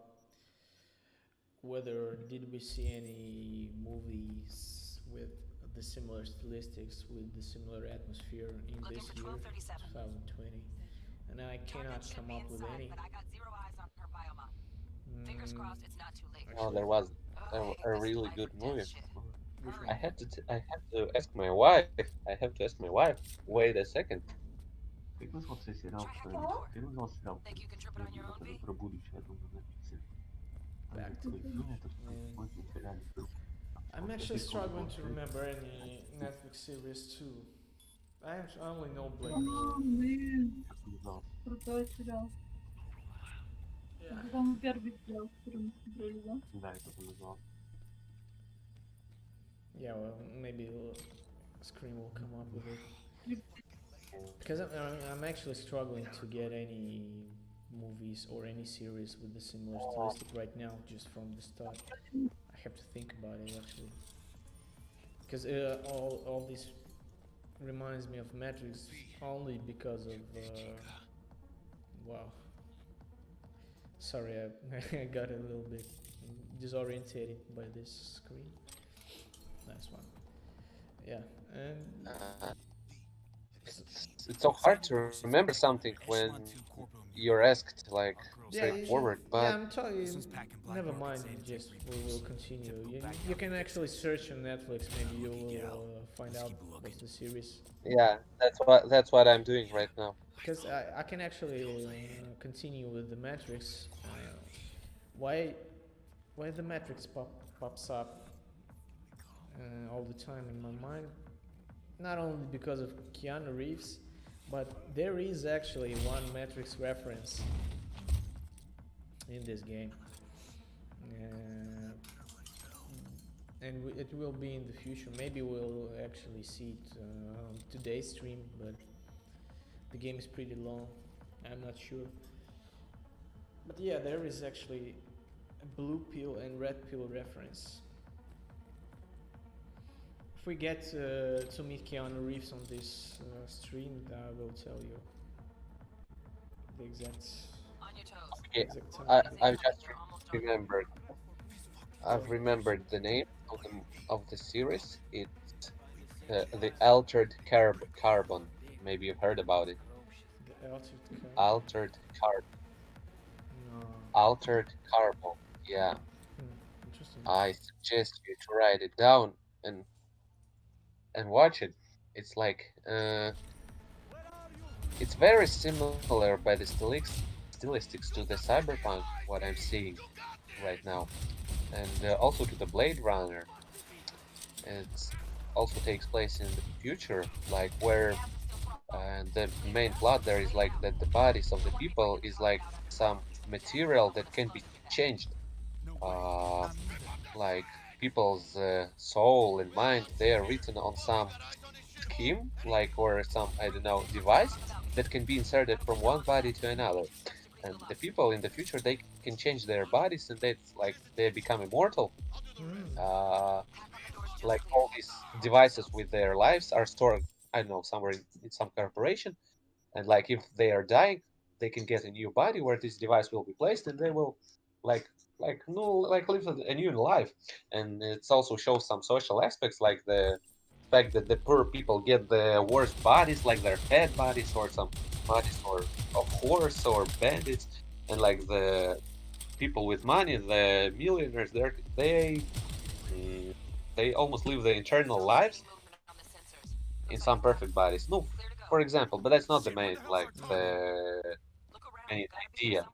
whether did we see any movies with the similar stylistics, with the similar atmosphere in this year, 2020, and I cannot come up with any. Mm, oh, actually, there was a really good movie. which one? I had to ask my wife. I have to ask my wife. Wait a second. Как назывался сериал? Как назывался сериал? Про будущее, я думаю, на Пикселе. Там же Back to the такой, ну, этот Man. очень сериал был. I'm Вот actually таких он struggling был. to remember any Netflix series too. I only know Black Mirror. Как он назывался? Крутой сериал. Yeah. Это, по-моему, первый сериал, который мы смотрели, да? Да, это он назывался. Yeah, well, maybe Scream will come up with it. Because I'm actually struggling to get any movies or any series with the similar stylistic right now, just from the start. I have to think about it actually. Because all this reminds me of Matrix only because of wow. Sorry, I got a little bit disorientated by this screen. Nice one. Yeah, and It's so hard to remember something when you're asked like yeah, straightforward, yeah, but I'm telling This one's you. packing black Never market mind. sand Just factory. we will continue. Typical You, back you alley can actually fixer. search on Netflix. Maybe you Lucky gal. will find Let's out keep looking. what's the series. yeah, that's what I'm doing right now. Because I can actually continue with the Matrix. Why why the Matrix pops up all the time in my mind? Not only because of Keanu Reeves, but there is actually one Matrix reference in this game. Uh, and it will be in the future. Maybe we'll actually see it on today's stream, but the game is pretty long. I'm not sure. But yeah, there is actually a blue pill and red pill reference. If we get to meet Keanu Reeves on this stream, I will tell you the exact Okay, exact time. I've just remembered. I've remembered the name of the series. It's the Altered Carbon. Maybe you've heard about it. The altered carbon. Altered Carbon. No. Altered Carbon. Yeah, I suggest you to write it down and watch it. It's like it's very similar by the stylistics to the Cyberpunk what I'm seeing right now, and also to the Blade Runner. It also takes place in the future, like where the main plot there is like that the bodies of the people is like some material that can be changed. Uh, like people's soul and mind, they are written on some scheme, like or some I don't know device that can be inserted from one body to another. And the people in the future they can change their bodies and that's like they become immortal. Hmm. Uh, like all these devices with their lives are stored, I don't know, somewhere in some corporation. And like if they are dying, they can get a new body where this device will be placed, and they will like no like live a new life. And it also shows some social aspects, like the fact that the poor people get the worst bodies, like their fat bodies or some bodies or of horse or bandits, and like the people with money, the millionaires, mm, they almost live the eternal lives in some perfect bodies. No, for example, but that's not the main like the main idea.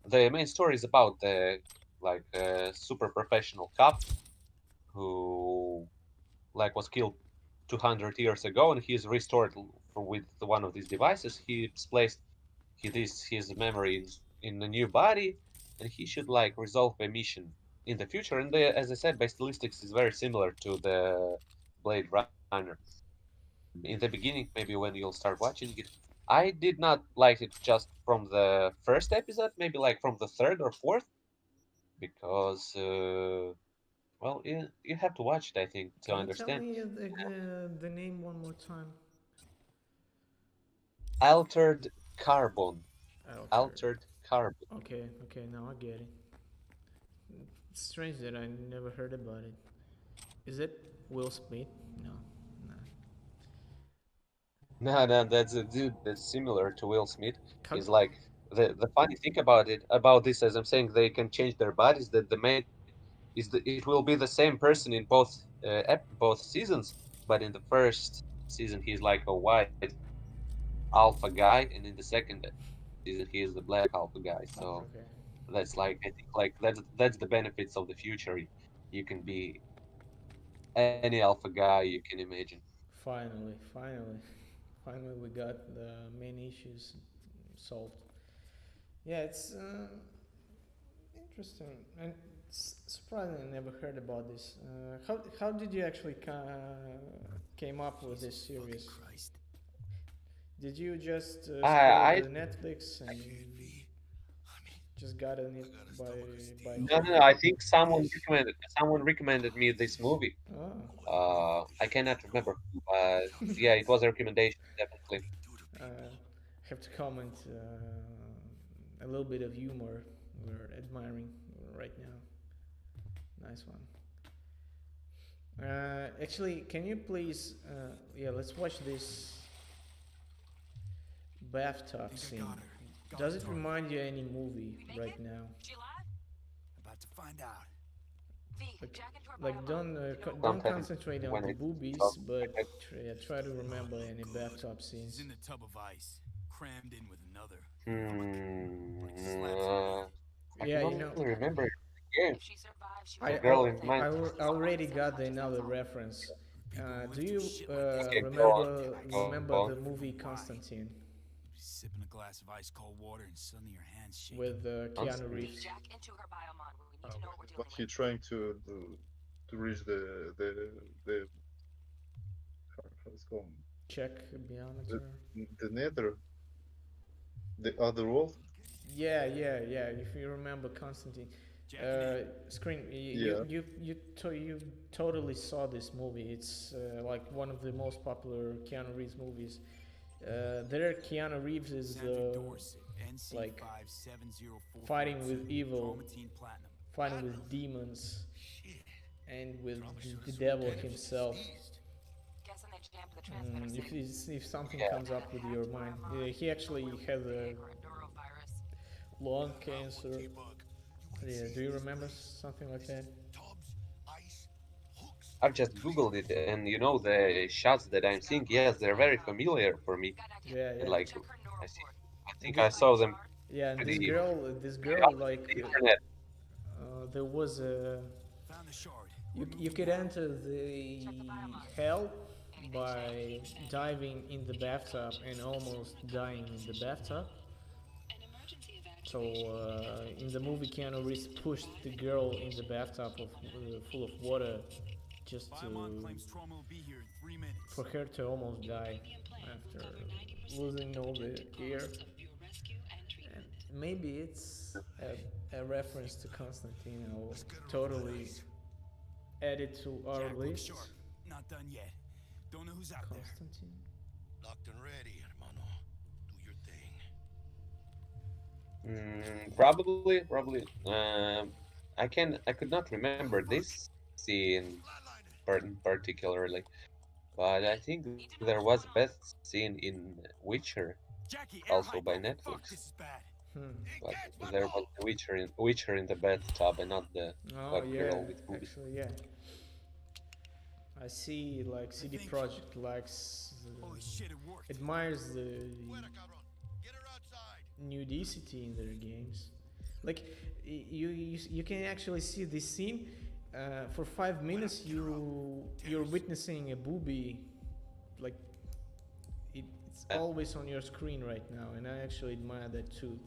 The main story is about the like super professional cop who like was killed 200 years ago, and he's restored with one of these devices. He's placed his memory in a new body, and he should like resolve a mission in the future. And as I said, by stylistics is very similar to the Blade Runner. In the beginning, maybe when you'll start watching it, I did not like it just from the first episode, maybe like from the third or fourth, because well, you have to watch it, I think, to Can you tell understand. me the name one more time? Altered Carbon, Altered. Altered Carbon. Okay, okay, now I get it. It's strange that I never heard about it. Is it Will Smith? No, no. No, no, that's a dude that's similar to Will Smith. How, Is like the funny thing about it about this, as I'm saying, they can change their bodies. That the main is it will be the same person in both seasons, but in the first season he's like a white alpha guy, and in the second season he is the black alpha guy. So okay. that's like I think like that's the benefits of the future. You can be any alpha guy you can imagine. Finally, finally, finally, we got the main issues solved. Yeah, it's interesting and surprising. I never heard about this. How did you actually came up with this series? Christ. Did you just scroll I the Netflix and just got on it by no, hook? I think someone recommended me this movie. Oh, I cannot remember, but yeah, it was a recommendation definitely. have to comment a little bit of humor we're admiring right now. Nice one. Actually, can you please? Yeah, let's watch this bathtub Think I scene. got her. Does it remind you of any movie right now? She alive? About to find out. Like, like don't Sometimes concentrate on when the I boobies, talk, but try to remember any bathtub He's scenes. in the tub of ice, crammed in with another. hmm, But he slaps her. I Yeah, can you only know, remember it again. I The I, girl in mind. I already got another reference. People who Do live you through shit like this Okay, don't go on, go remember on. the movie Constantine Be sipping a glass of ice cold water and suddenly your hands shake. with Keanu Constantine. Reeves? What he trying to do to reach the how it's called Check the biometer. the nether, the other world. Yeah, yeah, yeah. If you remember Constantine, screen. Yeah, You totally saw this movie. It's like one of the most popular Keanu Reeves movies. There, Keanu Reeves is Sandra Dorset, NC like 57042, fighting with evil, Chromatine Platinum. fighting with demons, Shit. and with Probably should've the swung devil that if himself. sneezed. If something Yeah. comes up with your mind, he actually has a lung cancer. T-Bug. You wanna Yeah, see do you this remember place? something like that? Tall I've just Googled it, and the shots that I'm seeing, yes, they're very familiar for me. Yeah, And yeah. like, I see, I And think this, I saw them yeah, and pretty this pretty girl, often on like, the internet. there was a Found the shard. you could enter the hell by diving in the bathtub and almost dying in the bathtub. So in the movie, Keanu Reeves pushed the girl in the bathtub full of water just Biomon to claims trauma will be here in 3 minutes. for her to almost die after losing all the air. And maybe it's a reference to Constantine. I'll totally add it to our Jack, look list. sharp. Not done yet. Don't know who's out there. Constantine. Locked and ready, hermano. Do your thing. Probably. I could not remember this scene particularly, but I think there was a best scene in Witcher, Jackie, air also by hypo. Fuck, Netflix. this is bad. Hmm. But there was the Witcher in the bathtub, and not the Oh hot yeah, girl with boobies. actually yeah. I see like CD think- Projekt likes Holy shit, it worked. admires the Fuera, cabrón. Get her outside. nudicity in their games. Like you can actually see this scene. For 5 minutes, you're witnessing a boobie, like it's always on your screen right now, and I actually admire that too.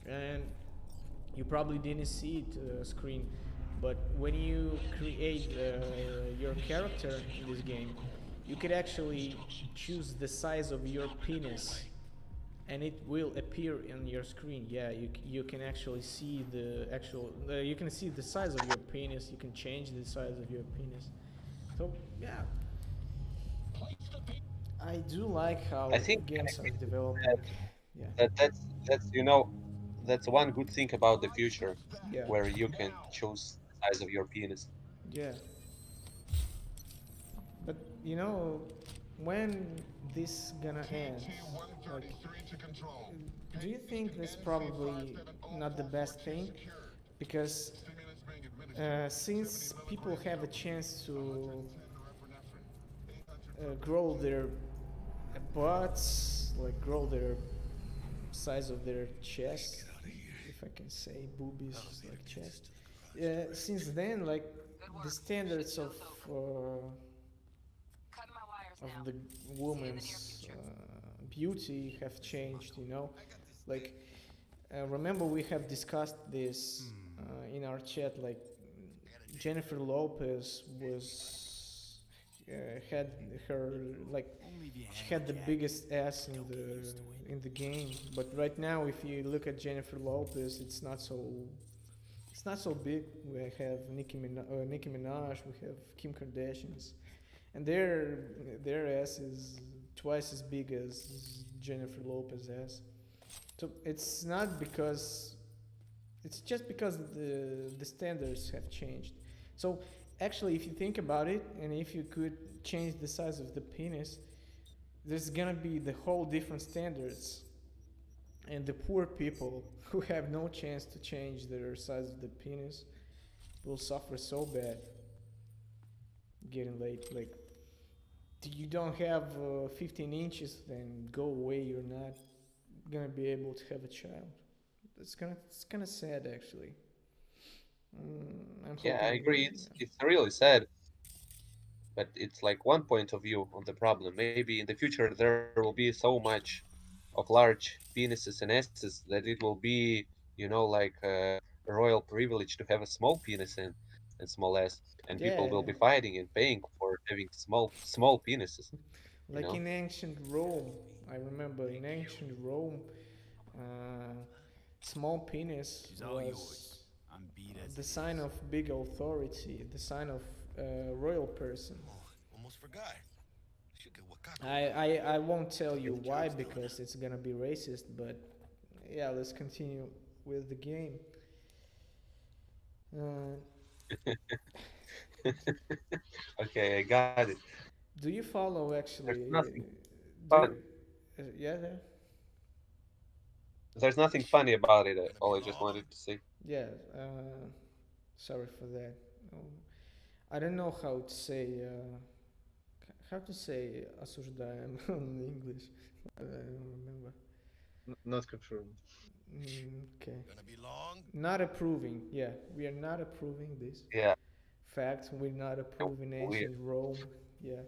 And you probably didn't see it screen, but when you create your character in this game, you could actually choose the size of your penis, and it will appear on your screen. Yeah, you can actually see you can see the size of your penis. You can change the size of your penis. So yeah, I do like how I think games are developing. that, Yeah, that's one good thing about the future, yeah, where you can choose the size of your penis. yeah. But when this gonna end? Like, do you think that's probably not the best thing? Because since people have a chance to grow their butts, like grow their size of their chest, if I can say boobies like chest. Since then, like the standards of the woman's beauty have changed. Like remember we have discussed this in our chat. Like Jennifer Lopez was had her like Only if you she hang had the Jack. biggest ass in the game. But right now, if you look at Jennifer Lopez, it's not so big. We have Nicki Minaj, we have Kim Kardashian's, and their ass is twice as big as Jennifer Lopez's ass. So it's just because the standards have changed. So actually, if you think about it, and if you could change the size of the penis, there's gonna be the whole different standards, and the poor people who have no chance to change their size of the penis will suffer so bad getting late. Like, you don't have 15 inches, then go away. You're not gonna be able to have a child. It's kind of sad, actually. I'm Yeah, I hoping. agree. It's really sad, but it's like one point of view on the problem. Maybe in the future there will be so much of large penises and asses that it will be, like a royal privilege to have a small penis and small ass, and people Yeah, will be fighting and paying for having small penises. You like know? in ancient Rome. I remember in ancient Rome, uh, small penis She's all yours. was I'm beat as the it sign is. of big authority, the sign of royal person. Oh, almost forgot. Should get Wakako. I won't tell you why because it's gonna be racist, but yeah, let's continue with the game. Uh, Okay, I got it. do you follow There's actually? nothing Do fun. yeah, yeah, There's nothing funny about it. All I just wanted to say. yeah. Sorry for that. Oh, I don't know how to say осуждаем in English. I don't remember. Not confirmed. Okay. Gonna be long? Not approving. Yeah, we are not approving this Yeah, fact. We're not approving we ancient Rome. Yeah,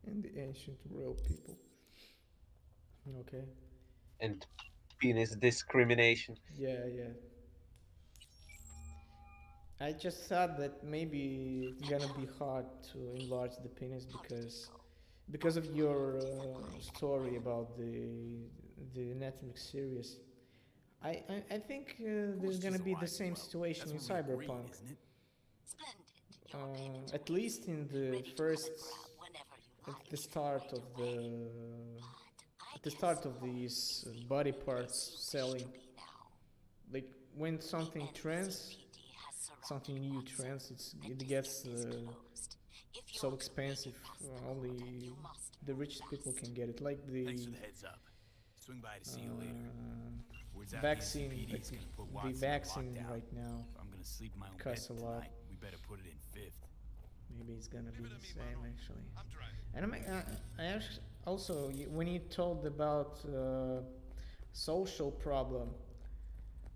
and the ancient world people. Okay. and penis discrimination. Yeah, yeah. I just thought that maybe it's gonna be hard to enlarge the penis because of your story about the Netflix series. I think there's gonna be the same situation in Cyberpunk. At least in the first, at the start of these body parts selling, like when something new trends, it gets so expensive. Only the richest people can get it. Like Thanks the for the heads up. Swing by to see you later. Word's out vaccine, the like NCPD's gonna put the Watson on vaccine lockdown. right now. If I'm gonna sleep in my own bed Costs a lot. tonight, we better put it in fifth. Maybe it's gonna be Leave it the to me, same Mano. actually. I'm driving. And I actually also when you told about social problem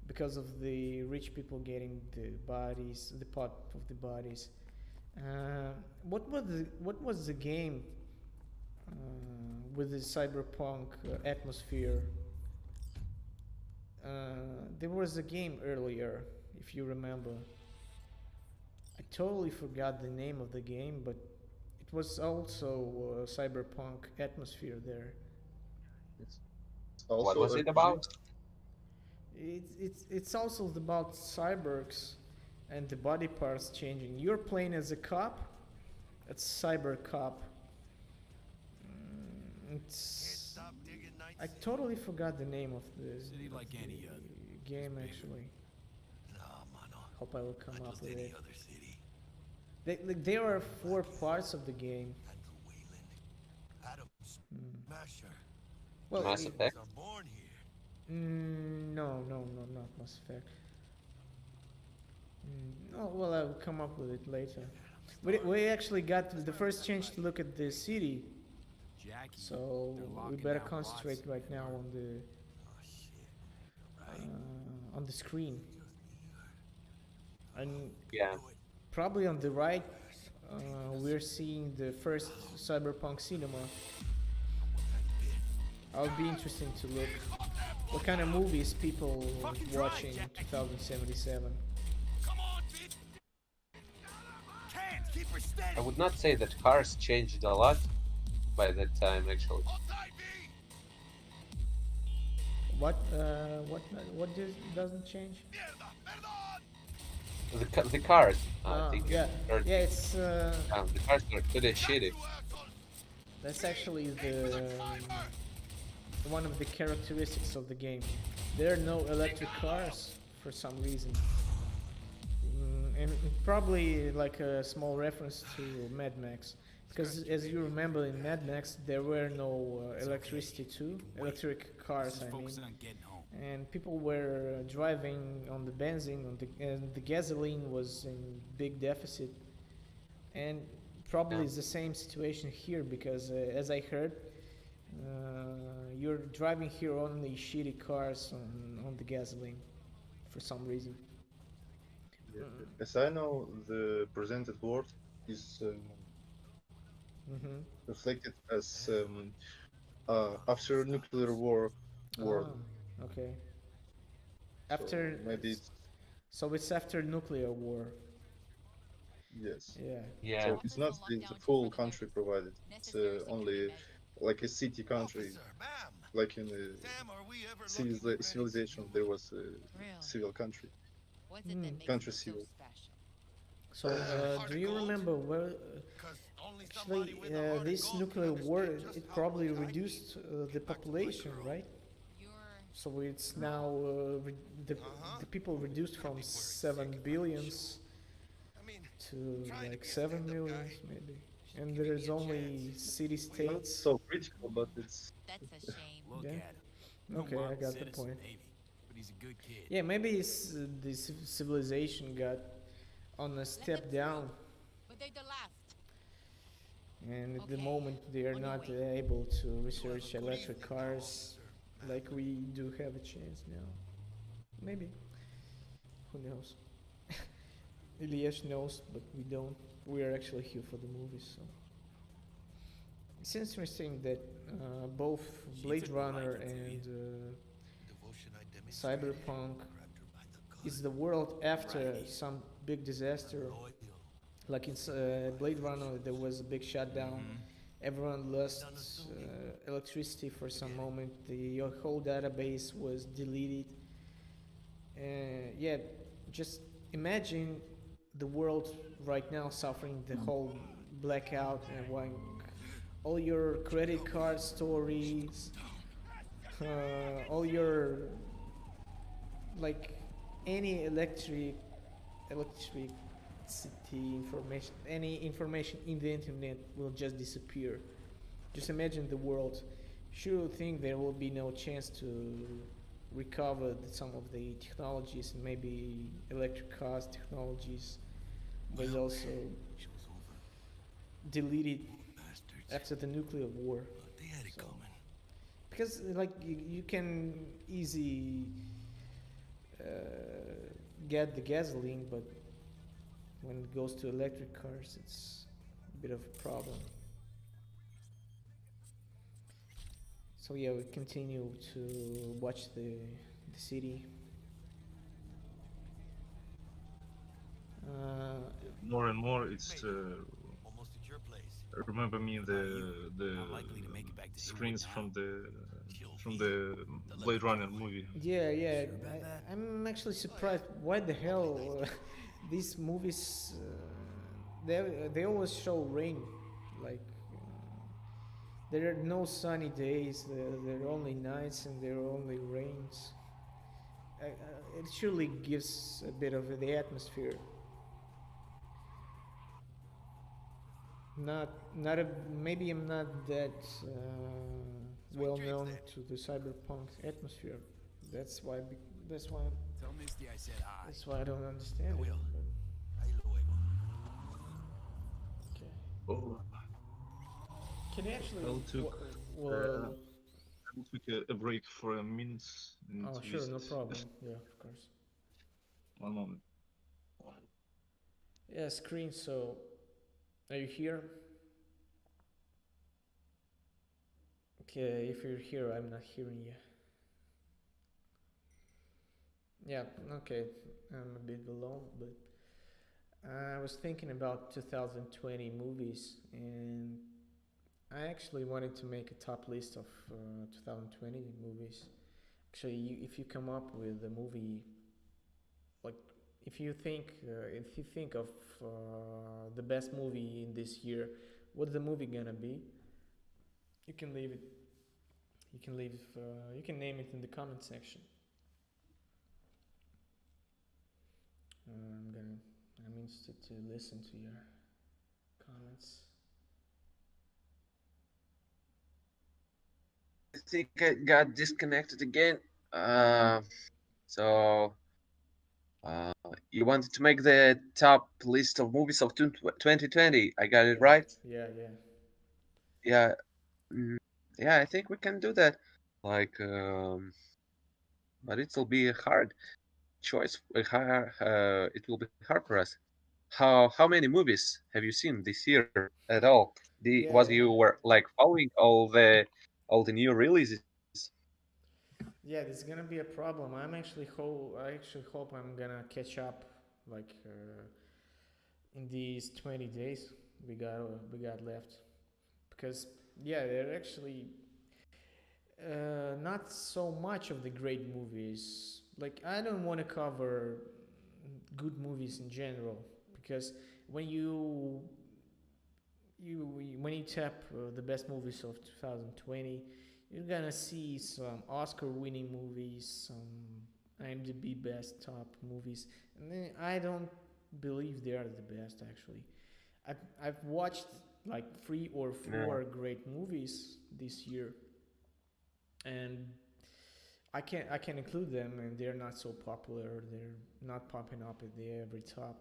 because of the rich people getting the bodies, the part of the bodies. What was the game with the cyberpunk atmosphere? There was a game earlier, if you remember. I totally forgot the name of the game, but it was also cyberpunk atmosphere there. It's also What was it RPG. about? It's also about cyborgs and the body parts changing. You're playing as a cop. It's cyber cop. Can't It's stop digging night I city. totally forgot the name of the City like any other. game actually. Nah, mano. Hope I will come Not up just with any it. other city. There are 4 parts of the game. Andrew Wayland. Adams. Mm. Masher. Well, Mass Effect. are born here. no, not Mass Effect. Oh, well, I'll come up with it later. We actually got the first chance to look at the city, Jackie, so they're we locking better down concentrate Watson. right now Oh shit. Right? on the screen. And Yeah, Do it. probably on the right, we're seeing the first cyberpunk cinema. I'll be interesting to look what kind of movies people watching 2077. Come on, bitch! Cans, keep her steady! I would not say that cars changed a lot by that time actually. What doesn't change? The cars, I think. Yeah, are- yeah. It's the cars are pretty shitty. that's actually the one of the characteristics of the game. There are no electric cars for some reason, and probably like a small reference to Mad Max, because as you remember in Mad Max there were no electric cars. Just I mean. focusing on getting home. And people were driving on the benzene, and the gasoline was in big deficit. And probably Yeah. it's the same situation here because, as I heard, you're driving here only shitty cars on the gasoline for some reason. Yeah. As I know, the presented world is Mm-hmm. reflected as after nuclear war world. Okay. So After maybe it's so it's after nuclear war. yes. Yeah. Yeah, So it's not the full country provided. It's only like a city country, Officer, ma'am. like in the Damn, are we ever looking for civilization. gratitude? There was a Really? civil country. What's it that makes Country it so civil. special? So do you remember where? 'Cause only Actually, somebody with a heart of this gold nuclear can war, understand just it how probably much I reduced need. the Back to my population, girl. right? You're So it's now the people reduced from Can't be worried, 7 sick, billions I mean, to trying to like be a 7 stand-up millions guy. maybe. Should And give there's me a only chance. city Not states. so critical, but it's that's a shame. Look Yeah. at him. No Okay, I model got the citizen, point. maybe, but he's a good kid. Yeah, maybe it's, the civilization got on a step down But they left. And at the Okay, moment they are on your not way. able to You have a research good electric evening, cars officer. like we do have a chance now. Maybe. Who knows? Elias knows, but we don't. We are actually here for the movies, so it's interesting that both She Blade took a Runner liking to you. and Devotion I demonstrated. Cyberpunk Grabbed her by the is collar. the world after Right. some big disaster. Loyal. Like in Blade Runner, there was a big shutdown. Mm-hmm. Everyone lost Unassuming. electricity for some Forget it. moment. The whole database was deleted. Yeah, just imagine the world right now suffering the whole blackout and when all your credit card stories, all your like any electricity information, any information in the internet will just disappear. Just imagine the world. Sure, think there will be no chance to recover some of the technologies and maybe electric cars technologies was Well, also she was over. deleted Bastards. after the nuclear war. But they had it So- coming. Because like you can easy get the gasoline, but when it goes to electric cars, it's a bit of a problem. So yeah, we continue to watch the city. More and more, it's Almost at your place. remember me What about you? Unlikely to make it back to England screens now. from the Blade Runner movie. Yeah, yeah. Sure about that? I'm actually surprised. Why the hell these movies? They always show rain, like there are no sunny days. There are only nights and there are only rains. It surely gives a bit of the atmosphere. Not a, maybe I'm not that well known to the cyberpunk atmosphere. That's why that's why Tell Misty I said hi. that's why I don't understand I it. will. But, Ahí luego. okay. Oh, Can you actually? I'll took Well, I took a break for a minute and oh to sure, no visit. problem. Yeah, of course. One moment. Yeah, screen. So, are you here? Okay, if you're here, I'm not hearing you. Yeah, okay. I'm a bit alone, but I was thinking about 2020 movies, and I actually wanted to make a top list of 2020 movies. Actually, if you come up with a movie, like if you think of the best movie in this year, what's the movie gonna be? You can leave it. You can leave. You can name it in the comment section. I'm gonna. I'm interested to listen to your comments. I think I got disconnected again. So you wanted to make the top list of movies of 2020. I got it Yeah, right? yeah, yeah. Yeah. mm, Yeah, I think we can do that. Like, but it'll be a hard choice. It will be hard for us. How many movies have you seen this year at all? Yeah, Was yeah. you were like following all the new releases? Yeah, this is gonna be a problem. I actually hope I'm gonna catch up, like in these 20 days we got left, because yeah, they're actually not so much of the great movies. Like I don't want to cover good movies in general, because when you when you tap the best movies of 2020, you're gonna see some Oscar-winning movies, some IMDb best top movies, and then I don't believe they are the best. Actually, I've watched like 3 or 4 Yeah. great movies this year, and I can include them, and they're not so popular. They're not popping up at the every top.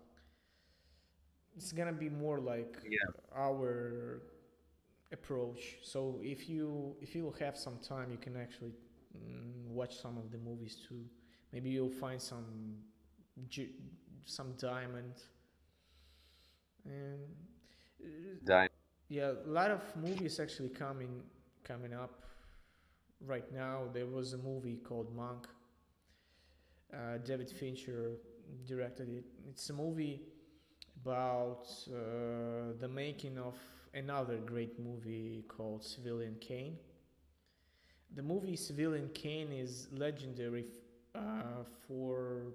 it's gonna be more like Yeah. our approach. So if you have some time, you can actually watch some of the movies too. Maybe you'll find ge- some diamond and Dine. yeah, a lot of movies actually coming up right now. There was a movie called Monk. David Fincher directed it. It's a movie about the making of another great movie called Civilian Kane. The movie Civilian Kane is legendary for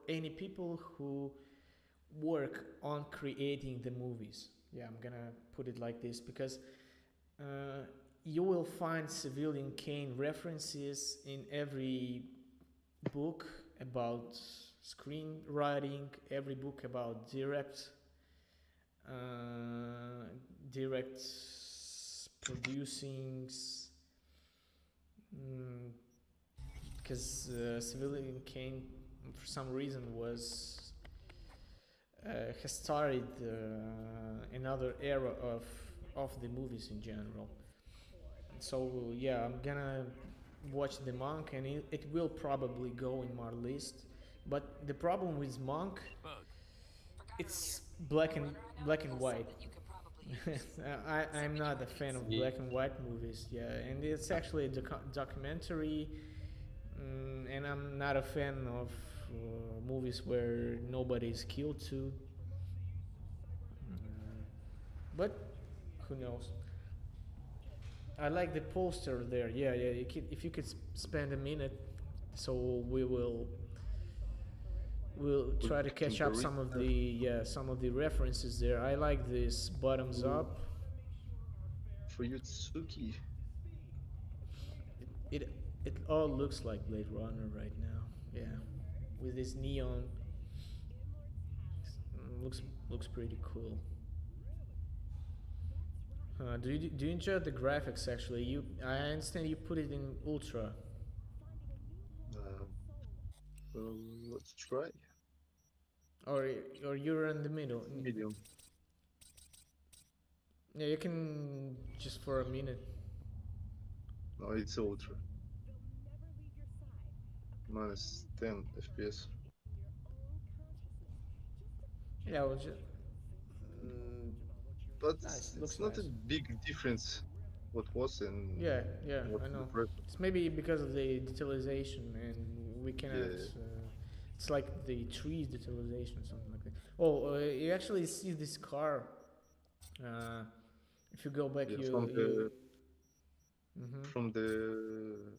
any people who work on creating the movies. Yeah, I'm gonna put it like this because you will find Civilian Kane references in every book about screenwriting, every book about direct producing, because Civilian Kane, for some reason, was has started another era of the movies in general. So yeah, I'm gonna watch the Monk, and it will probably go in my list. But the problem with Monk, Bug. it's black and white. I'm not a fan of Ye- black and white movies. Yeah, and it's actually a documentary, and I'm not a fan of movies where nobody is killed too. But who knows? I like the poster there. Yeah, yeah. If you could spend a minute, so we'll try to catch up some of the references there. I like this bottoms up. Fuyutsuki. It it all looks like Blade Runner right now. Yeah, with this neon, looks pretty cool. Do you enjoy the graphics? Actually, I understand you put it in ultra. Uh, well, let's try. Or or you're in the middle. Medium. Yeah, you can just for a minute. No, it's ultra. Minus 10 FPS. Yeah, well, just, mm, But nice. it's Looks not a nice. big difference what was and Yeah, yeah, what I the know. present. It's maybe because of the detalization, and we cannot. Yeah. It's like the trees detalization, or something like that. Oh, you actually see this car. Uh, if you go back, Yeah, you. Mhm. from the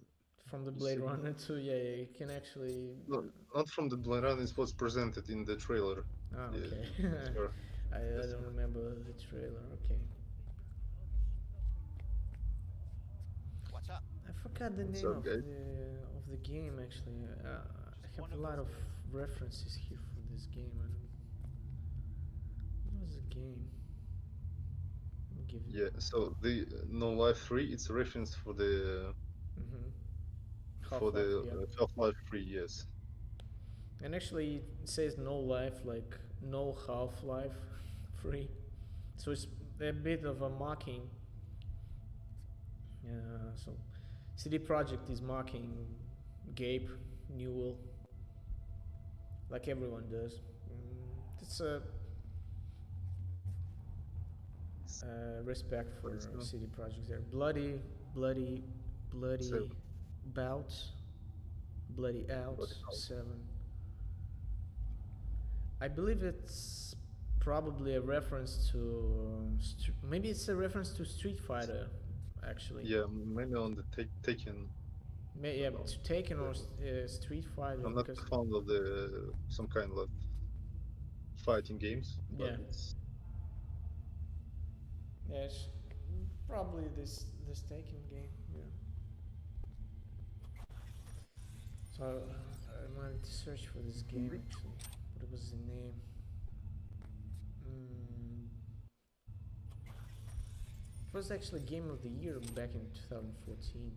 From the you Blade see, Runner too. Yeah, yeah, you can actually. no, not from the Blind Run. It was presented in the trailer. Ah, Yeah, okay. sure. I Yes, don't sir. remember the trailer. Okay. What's up? I forgot the What's name up, guys? of the game actually. I have a lot of references here for this game. I don't. What was the game? Let me give it. Yeah. So the No Life 3, it's a reference for the Half-Life. Yeah. Half-Life 3. Yes. And actually, it says no life, like no Half-Life free. So it's a bit of a mocking. So CD Projekt is mocking Gabe Newell, like everyone does. It's a respect for What is it? CD Projekt there. Bloody Seven. bouts, bloody out Bloody Out. 7. I believe it's probably a reference to maybe it's a reference to Street Fighter, actually. Yeah, mainly on the Taken. Yeah, to Taken or Street Fighter. I'm not Because fond of the some kind of fighting games, but yeah, it's it's probably this Taken game. Yeah. So I wanted to search for this game actually. What was the name? It was actually Game of the Year back in 2014.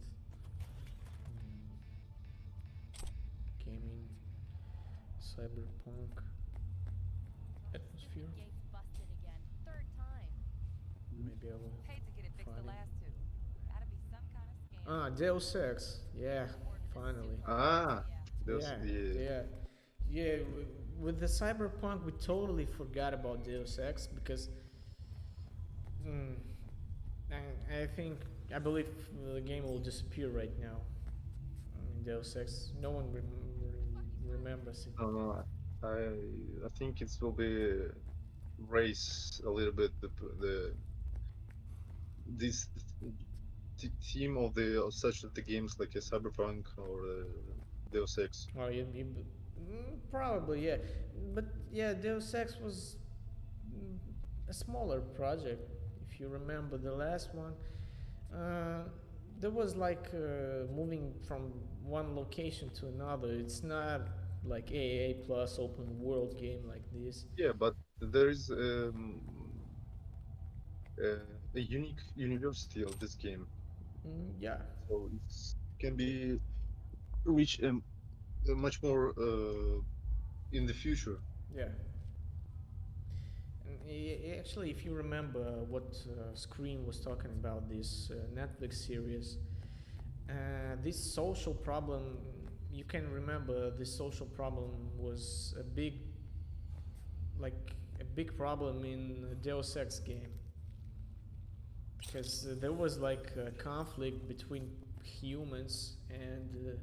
Gaming, Cyberpunk, Atmosphere. here. Gates busted again. Third time. Maybe I will Hate to get it fixed the find it. last two. Gotta be some kind of scam. Ah, Deus Ex. Yeah, finally. Ah, those Yeah, the yeah, yeah. With the Cyberpunk, we totally forgot about Deus Ex because mm, I think I believe the game will disappear right now. I mean, Deus Ex. No one remembers it. no, I think it will be raise a little bit the this theme of the of such of the games like a Cyberpunk or Deus Ex. Well, probably yeah, but yeah, Deus Ex was a smaller project. If you remember the last one, uh, there was like moving from one location to another. It's not like AA plus open world game like this. Yeah, but there is a unique university of this game, Yeah, so it can be reach much more in the future. yeah. And actually, if you remember what Screen was talking about this Netflix series, this social problem, you can remember this social problem was a big problem in Deus Ex game because there was like a conflict between humans and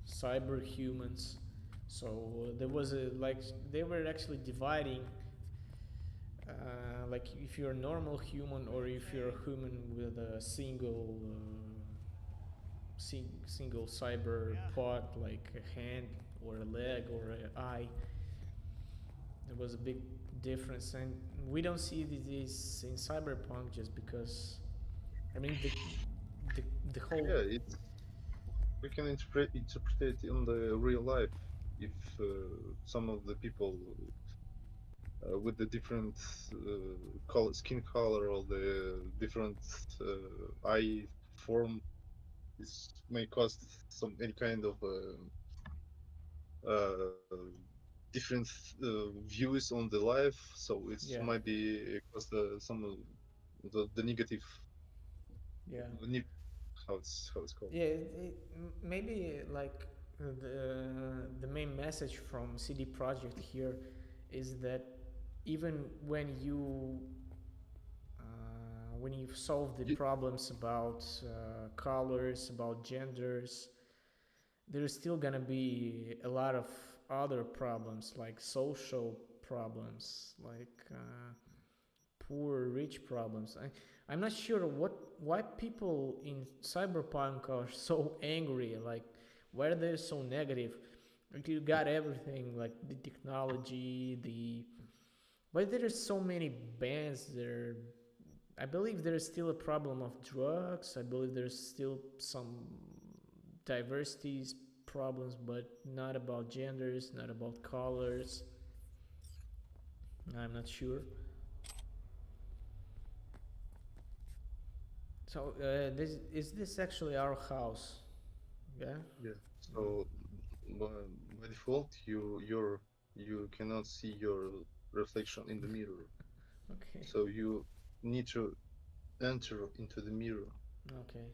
cyber humans. So there was a like they were actually dividing like if you're a normal human or if you're a human with a single cyber part like a hand or a leg or an eye. There was a big difference, and we don't see this in Cyberpunk just because. I mean, the whole. Yeah, it's we can interpret it in the real life if some of the people with the different skin color or the different eye form is may cause some any kind of different views on the life. So it's Yeah, might be cause some of the negative yeah. the ne- how it's called. Yeah, maybe like the main message from CD Projekt here is that even when you've solved the You, problems about colors, about genders, there's still gonna be a lot of other problems like social problems, like poor rich problems. I'm not sure why people in Cyberpunk are so angry, like why they're so negative. Like you got everything, like the technology, the why there's so many bans there. I believe there's still a problem of drugs. I believe there's still some diversities problems, but not about genders, not about colors. I'm not sure. So this actually our house? Yeah. yeah. So by, by default, you cannot see your reflection in the mirror. Okay. So you need to enter into the mirror. Okay.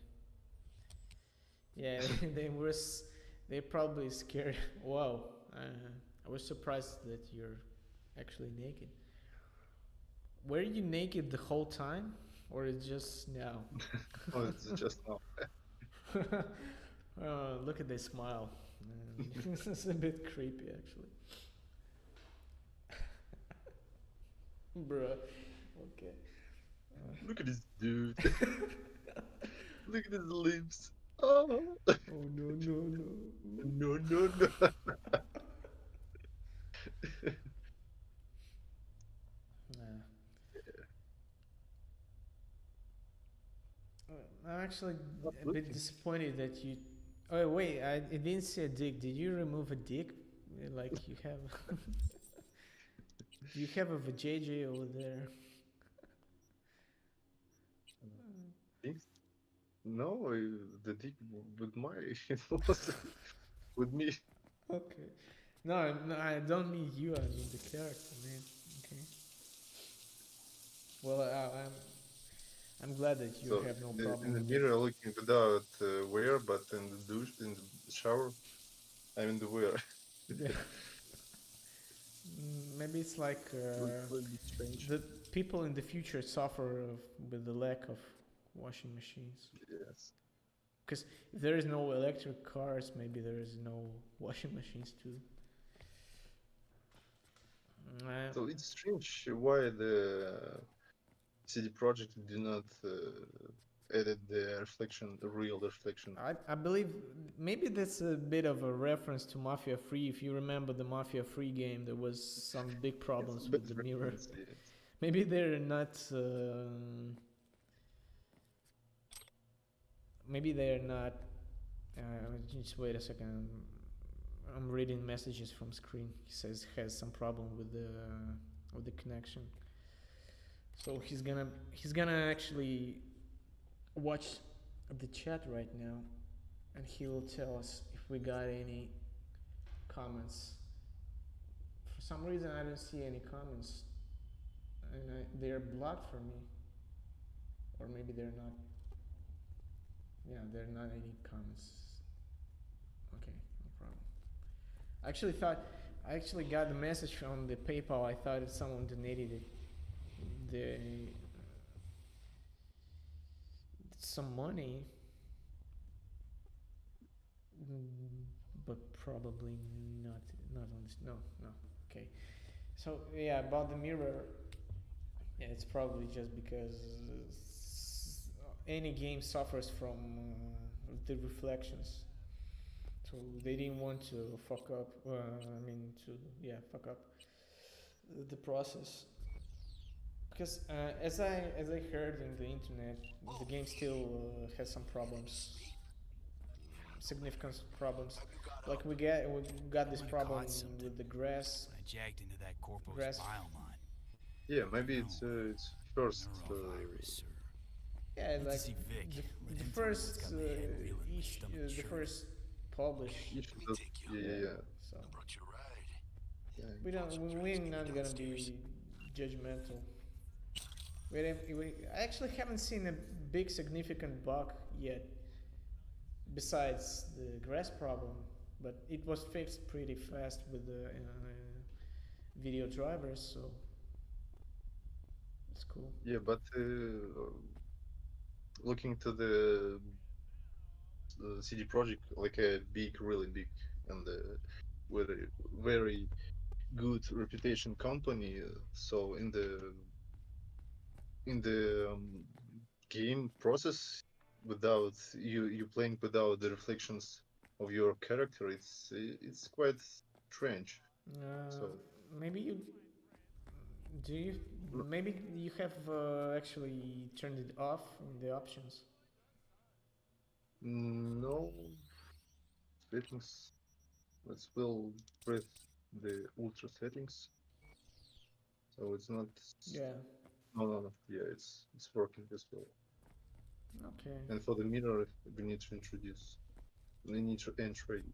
Yeah, they were. They probably scared. Wow. I was surprised that you're actually naked. Were you naked the whole time, or it's just now? Oh, it's just now. Look at this smile. This is a bit creepy, actually. Bruh. Okay. Look at this dude. Look at his lips. Oh, Oh no no no. no, no, no. Nah. I'm actually Not a bit looking. disappointed that you. Oh wait, I didn't see a dick. Did you remove a dick? Like you have. Do you have a vajayjay over there? Thanks. No, the dick with my it was with me. Okay. No, I don't mean you. I mean the character, man. Okay. Well, I'm glad that you So have no in problem the with it. mirror looking without wear, but in the douche, in the shower, I'm in the wear. Yeah. Maybe it's like Looks a little bit strange. the people in the future suffer with the lack of washing machines. Yes. Because if there is no electric cars, maybe there is no washing machines too. So it's strange why the CD Projekt do not edit the reflection, the real reflection. I believe maybe that's a bit of a reference to Mafia 3. If you remember the Mafia 3 game, there was some big problems It's a with bit the mirror. reference, yes. Maybe they're not. Maybe they're not. Just wait a second. I'm reading messages from screen. He says has some problem with the connection. So he's gonna actually watch the chat right now, and he will tell us if we got any comments. For some reason, I don't see any comments, and they're blocked for me, or maybe they're not. Yeah, there are not any comments. Okay, no problem. I actually got the message from the PayPal. I thought someone donated it. Some money, but probably not. Not on this. No. Okay. So yeah, about the mirror. Yeah, it's probably just because any game suffers from the reflections. So they didn't want to fuck up. Fuck up the process. Because as I heard in the internet, the game still has some problems, significant problems. Like we got this I problem caught something with the grass. when I jagged into that corporal's Grass. bile mine. Yeah, maybe it's first. Neurovirus or Yeah, need to like see Vic. Let the him tell me what's first got my head reeling like a stomach the churn. first publish. Issue that, yeah. So I brought you a ride. Yeah. we're not gonna be judgmental. I actually haven't seen a big significant bug yet, besides the grass problem, but it was fixed pretty fast with the video drivers, so it's cool. Yeah, but looking to the CD Projekt, like a big, really big, and very, very good reputation company. So in the game process, without you playing without the reflections of your character, it's quite strange. So Maybe you do you maybe you have actually turned it off in the options. no settings. Let's will press the ultra settings. So it's not. Yeah. No. Yeah, it's working as well. Okay. And for the mirror, we need to introduce. We need to enter it.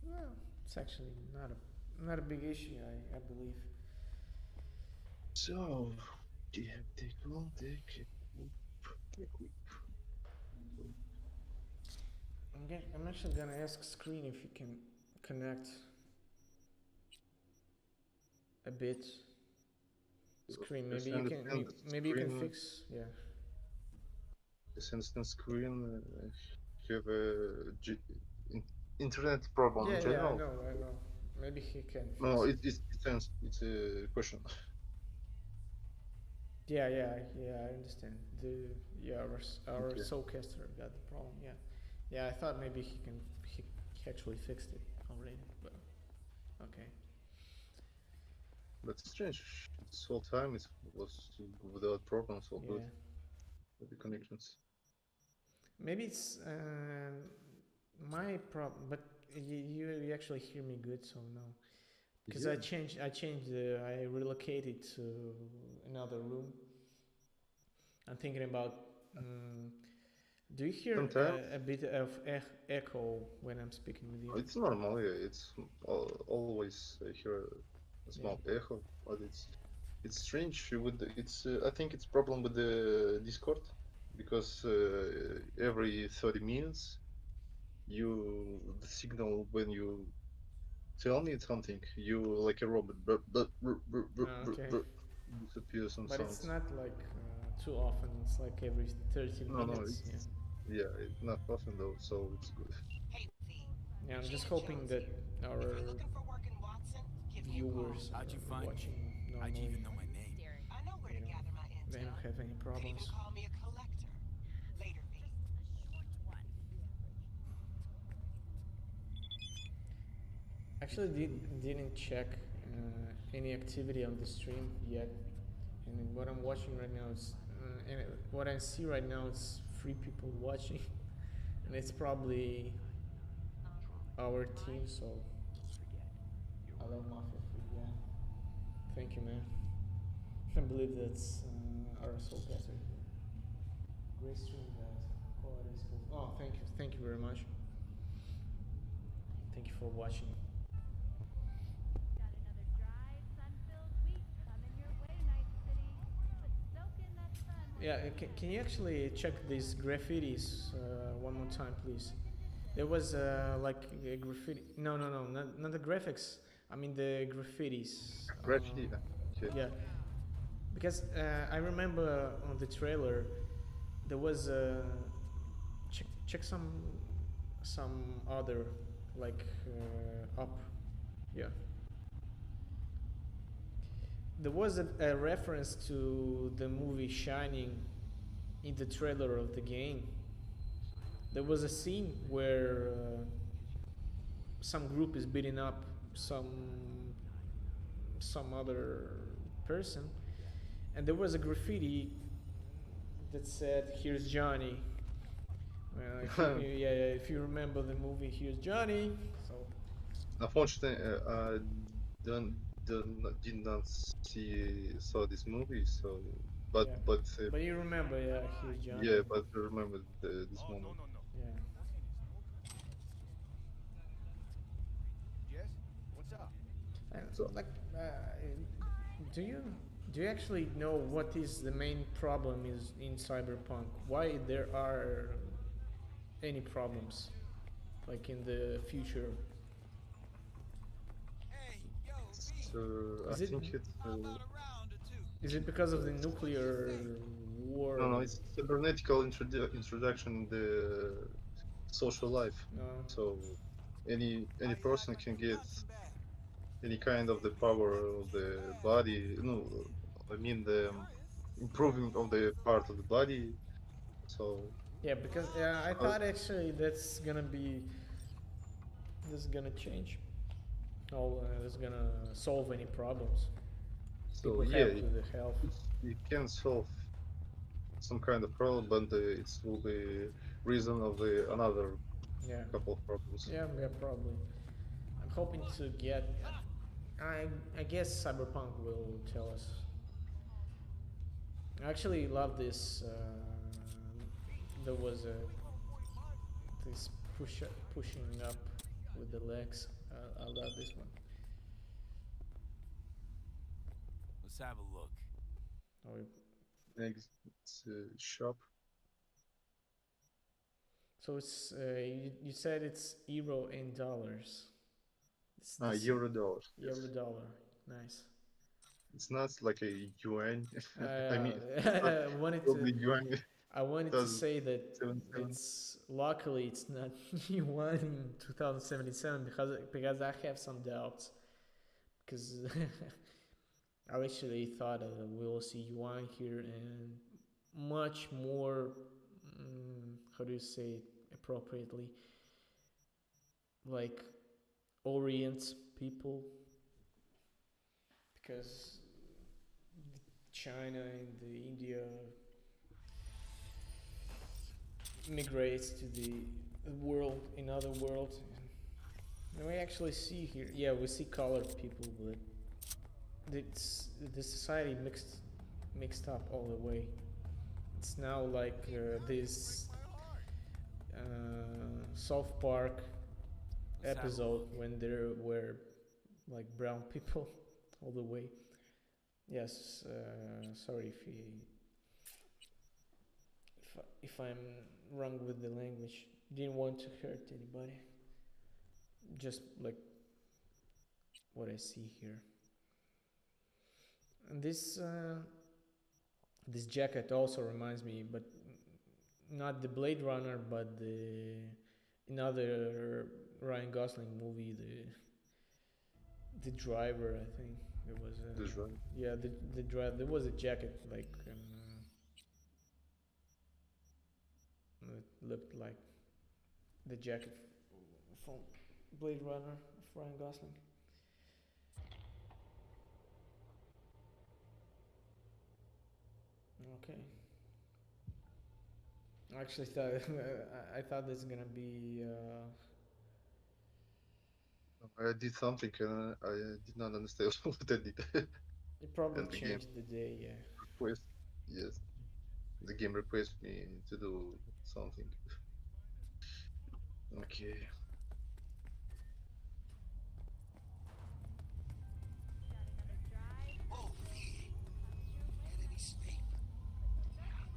Well, it's actually not a big issue, I believe. So, do you have take one? Take I'm actually gonna ask Screen if you can connect a bit. Screen, maybe you can fix. Yeah. This instant screen have a internet problem in Yeah, general. I know. Maybe he can fix No, it. it's a question. Yeah, I understand. Our Okay. soulcaster got the problem. Yeah. I thought maybe he actually fixed it already, but okay. But it's strange. This whole time it was without problems, all good with the connections. Maybe it's my problem, but you actually hear me good, so no. Because I changed. I relocated to another room. I'm thinking about Do you hear Sometimes a bit of echo when I'm speaking with you? it's normal. Yeah, it's always hear a Yeah. small echo, but it's strange. With it's I think it's problem with the Discord because every 30 minutes the signal when you tell me something you like a robot Okay. disappears some But it's sounds. not like too often. It's like every 30 No, minutes. Yeah. it's yeah, not often though, so it's good. Hey, V. Yeah, I'm just Regina hoping Jones that here. If our you're looking for work in Watson, give me a call. viewers How'd you are find watching me? How'd you normally, even know my name? Staring. I know where you to know, gather my they intel. don't have any Could even problems. call me a collector. Later, V. Just a short one. Actually, didn't check any activity on the stream yet, and what I'm watching right now is, what I see right now is 3 people watching, and it's probably our team. So, I love Mafia 3. Yeah, thank you, man. I believe that's our soul getter. Great stream, guys. Quality is cool. Oh, thank you very much. Thank you for watching. Got another dry, sun-filled week coming your way, Night City. But soak in that sun. Yeah, can you actually check these graffitis one more time, please? There was like a graffiti. No, not the graphics. I mean the graffitis. Graffiti, okay. Yeah, because I remember on the trailer there was check some other like up. Yeah. There was a reference to the movie Shining in the trailer of the game. There was a scene where some group is beating up some other person, and there was a graffiti that said, "Here's Johnny." If you remember the movie, "Here's Johnny." So Unfortunately, I did not saw this movie, so but yeah, but but you remember, yeah, "Here's Johnny." yeah, but I remember this Oh, moment. no. Yeah. Yes? What's up? And So like, do you do you actually know what is the main problem is in Cyberpunk? Why there are any problems, like in the future? Hey, yo, V. so I Is it think it's How about a round or two? is it because of the nuclear war? no, it's cybernetical introduction in the social life. No. So any How you person act like can you get got some bad? any kind of the power of the body. No, I mean the improving of the part of the body. So Yeah, because I uh, thought actually this is gonna change. Oh, it's gonna solve any problems so people yeah, have with the health. it can solve some kind of problem, but it will be reason of the another Yeah. couple of problems. Yeah, probably. I'm hoping to get. I guess Cyberpunk will tell us. I actually love this. There was this pushing up with the legs. I love this one. Let's have a look. Oh, Next shop. so it's you said it's euro in dollars. It's Euro dollars. Yes. euro dollar. Nice. It's not like a yuan. I mean, I wanted to. probably yuan I wanted to say that 2077. it's luckily it's not yuan in 2077 because I have some doubts because I actually thought we will see yuan here and much more. How do you say it appropriately? Like Orient people because China and the India migrates to the world, another world. And we actually see here, yeah, we see colored people, but it's the society mixed up all the way. It's now like this South Park Let's have a episode look. when there were like brown people all the way. Yes, sorry if I'm wrong with the language. Didn't want to hurt anybody. Just like what I see here. And this jacket also reminds me, but not the Blade Runner, but the another Ryan Gosling movie, the driver. I think there was a This right. yeah the driver. There was a jacket like it looked like the jacket from Blade Runner of Ryan Gosling. Okay. I actually thought I thought this is gonna be I did something and I did not understand what I did. it probably And the game changed the day. Yeah. request, yes, the game requested me to do something. Okay. Got another drive. Oh, V. Get any sleep? No matter.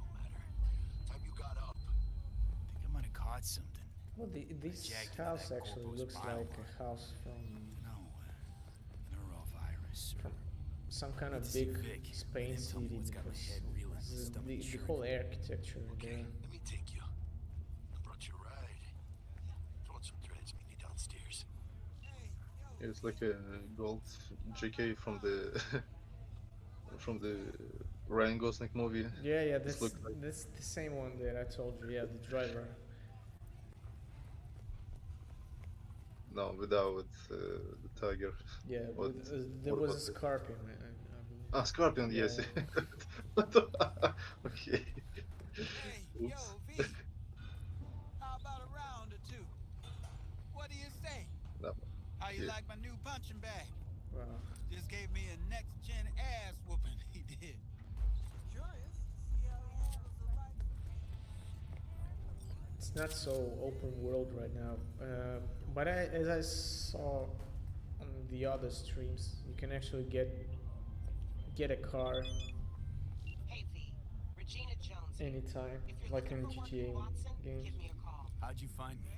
Time you got up. I think I might have caught something. Well, this jagged into house that actually Corpo's looks bile like mark. a house from No, neurovirus or some kind of Let's see big Vic. Spain Then tell me city what's got my because head reeling and stomach the churning. whole architecture Okay, there. let me take you. I brought you a ride. Throwing some dreads, meet me downstairs. It's like a gold JK from the from the Ryan Gosling movie. Yeah, This looks like that's the same one that I told you. Yeah, the driver. no without the tiger. Yeah, What? there What was a about it? scorpion. I believe. Ah, Scorpion. Yeah, Yes. yeah. What the- okay. Hey, Oops. yo, V. How about a round or two? What do you say? No, How you yeah. like my new punching bag? Wow. Just gave me a next gen ass whooping. He did. Curious to see how he handles the likes of It's not so open world right now, but as I saw on the other streams, you can actually get a car Hey V, Regina Jones. here. anytime, If you're like looking in for work GTA in Watson, games. give me a call. How'd you find me?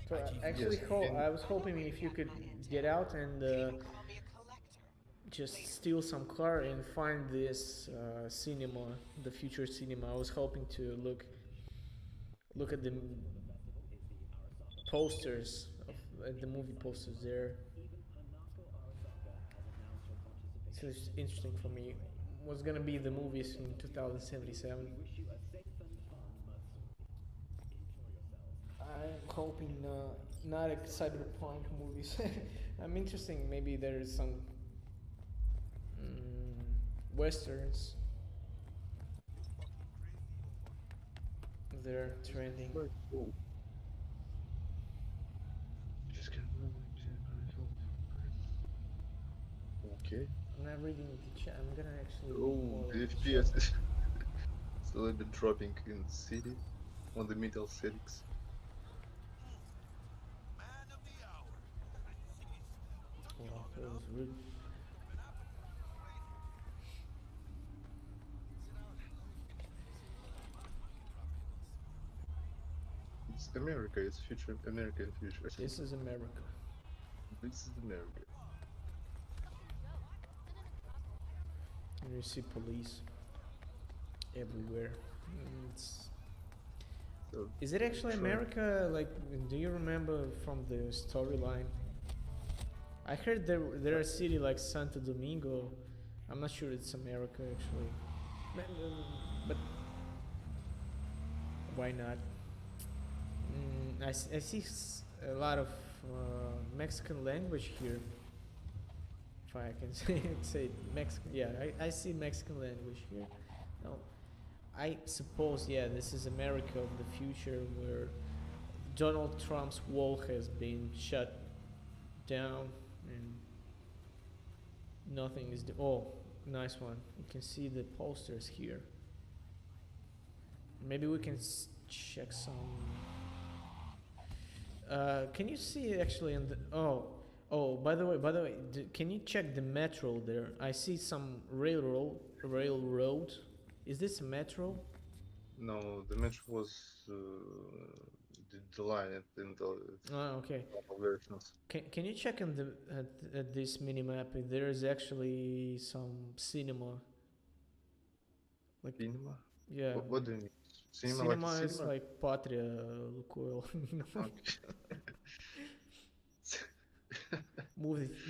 So How'd you I actually, Yes, I was hoping if you could get out and You can call me a collector. just steal some car and find this cinema, the future cinema. I was hoping to look at the posters of at the movie posters there. So it's interesting for me. What's gonna be the movies in 2077? I'm hoping not a cyberpunk movies. I'm interesting. Maybe there's some westerns. They're trending. Just get- Okay. I'm not reading the chat. I'm gonna actually. read Oh, more the of the FPS chat. is a little bit dropping in the city on the middle settings. Man of the hour. Wow, that was rude. It's America. It's future America in future. This is America. This is America. And you see police everywhere. It's, So, is it actually Sure. America? Like, do you remember from the storyline? I heard there are a city like Santo Domingo. I'm not sure it's America actually, but why not? I see a lot of Mexican language here. If I can say Mexican, yeah, I see Mexican language here. Now, I suppose, yeah, this is America of the future where Donald Trump's wall has been shut down and nothing is. Oh, nice one. You can see the posters here. Maybe we can check some Can you see actually in the by the way, can you check the metro there? I see some railroad. Is this a metro? No, the metro was the line in the Oh, okay. normal versions. Can you check in at this minimap if there is actually some cinema? Like Cinema? yeah, What do you mean? Cinema like a cinema is cinema? like Patria, Lukoil, you know, Okay.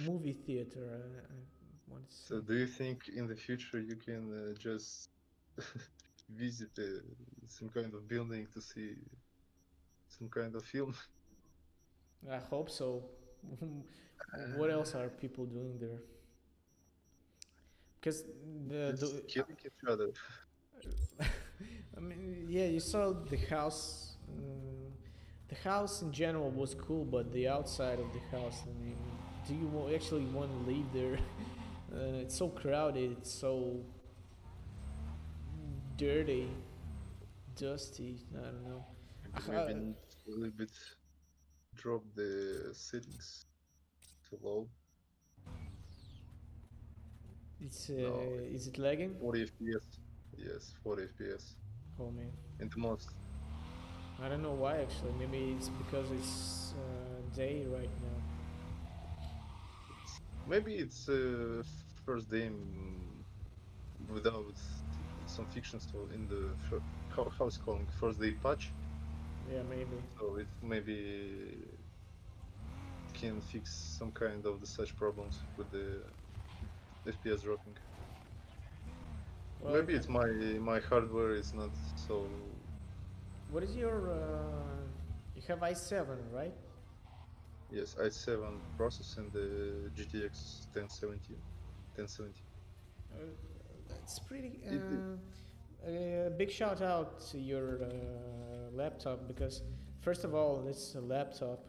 movie theater. I want to So say. do you think in the future you can just visit some kind of building to see some kind of film? I hope so. What else are people doing there? Because Just killing each other. I mean, yeah, you saw the house. The house in general was cool, but the outside of the house. I mean, do you actually want to live there? It's so crowded. It's so dirty, dusty. I don't know. Maybe need a little bit drop the settings too low. It's No, is it lagging? 40 FPS. Yes, 40 FPS. Oh man, And the most. I don't know why actually. Maybe it's because it's day right now. Maybe it's first day without some fictions so in the how it's calling first day patch. Yeah, maybe. So it maybe can fix some kind of the such problems with the FPS dropping. Well, Maybe it's my hardware is not so. what is your? You have i7, right? Yes, i7 process and the GTX 1070. That's pretty. It- Big shout out to your laptop because first of all, it's a laptop,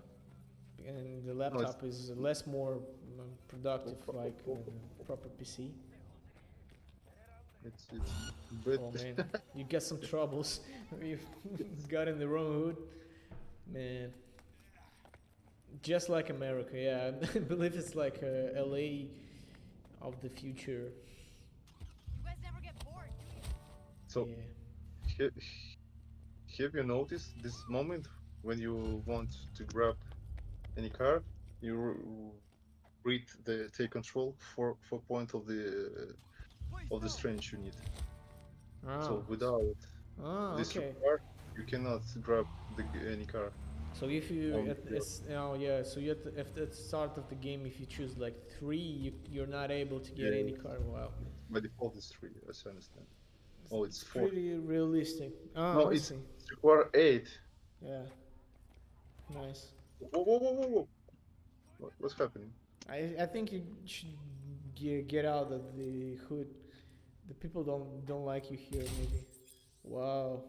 and the laptop is less more productive like proper PC. It's but Oh man, you got some troubles. You've got in the wrong hood, man. Just like America, yeah. I believe it's like LA of the future. You guys never get bored, do you? so Yeah. have you noticed this moment when you want to grab any car, you read the take control for point of the strength you need. So without this Okay. reward, you cannot grab any car. So if you on at, the- it's, oh yeah, so you at the start of the game, if you choose like 3, you're not able to get any Yeah. car. Wow, by default it's 3, as I understand. Oh, it's 4. pretty realistic. Oh, No, I it's see. require 8. Yeah, nice. Whoa. What's happening? I think you should get out of the hood. The people don't like you here. Maybe. Wow.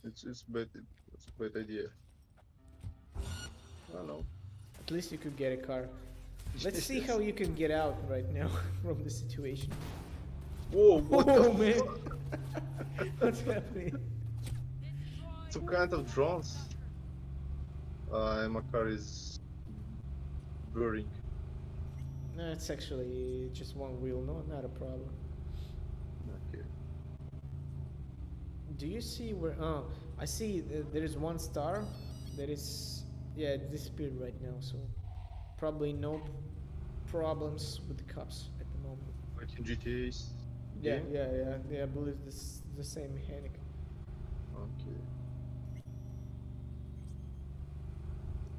It's bad. It's a bad idea. I don't know. At least you could get a car. Let's see how you can get out right now from the situation. Whoa! What Oh the man, fuck? what's happening? Some kind of drones. My car is burning. No, it's actually just one wheel. No, not a problem. Okay. Do you see where? Oh, I see. There is one star. That is, yeah, it disappeared right now. So probably no problems with the cops at the moment. Like in GTA's. Yeah, game? yeah. I believe this is the same mechanic. Okay.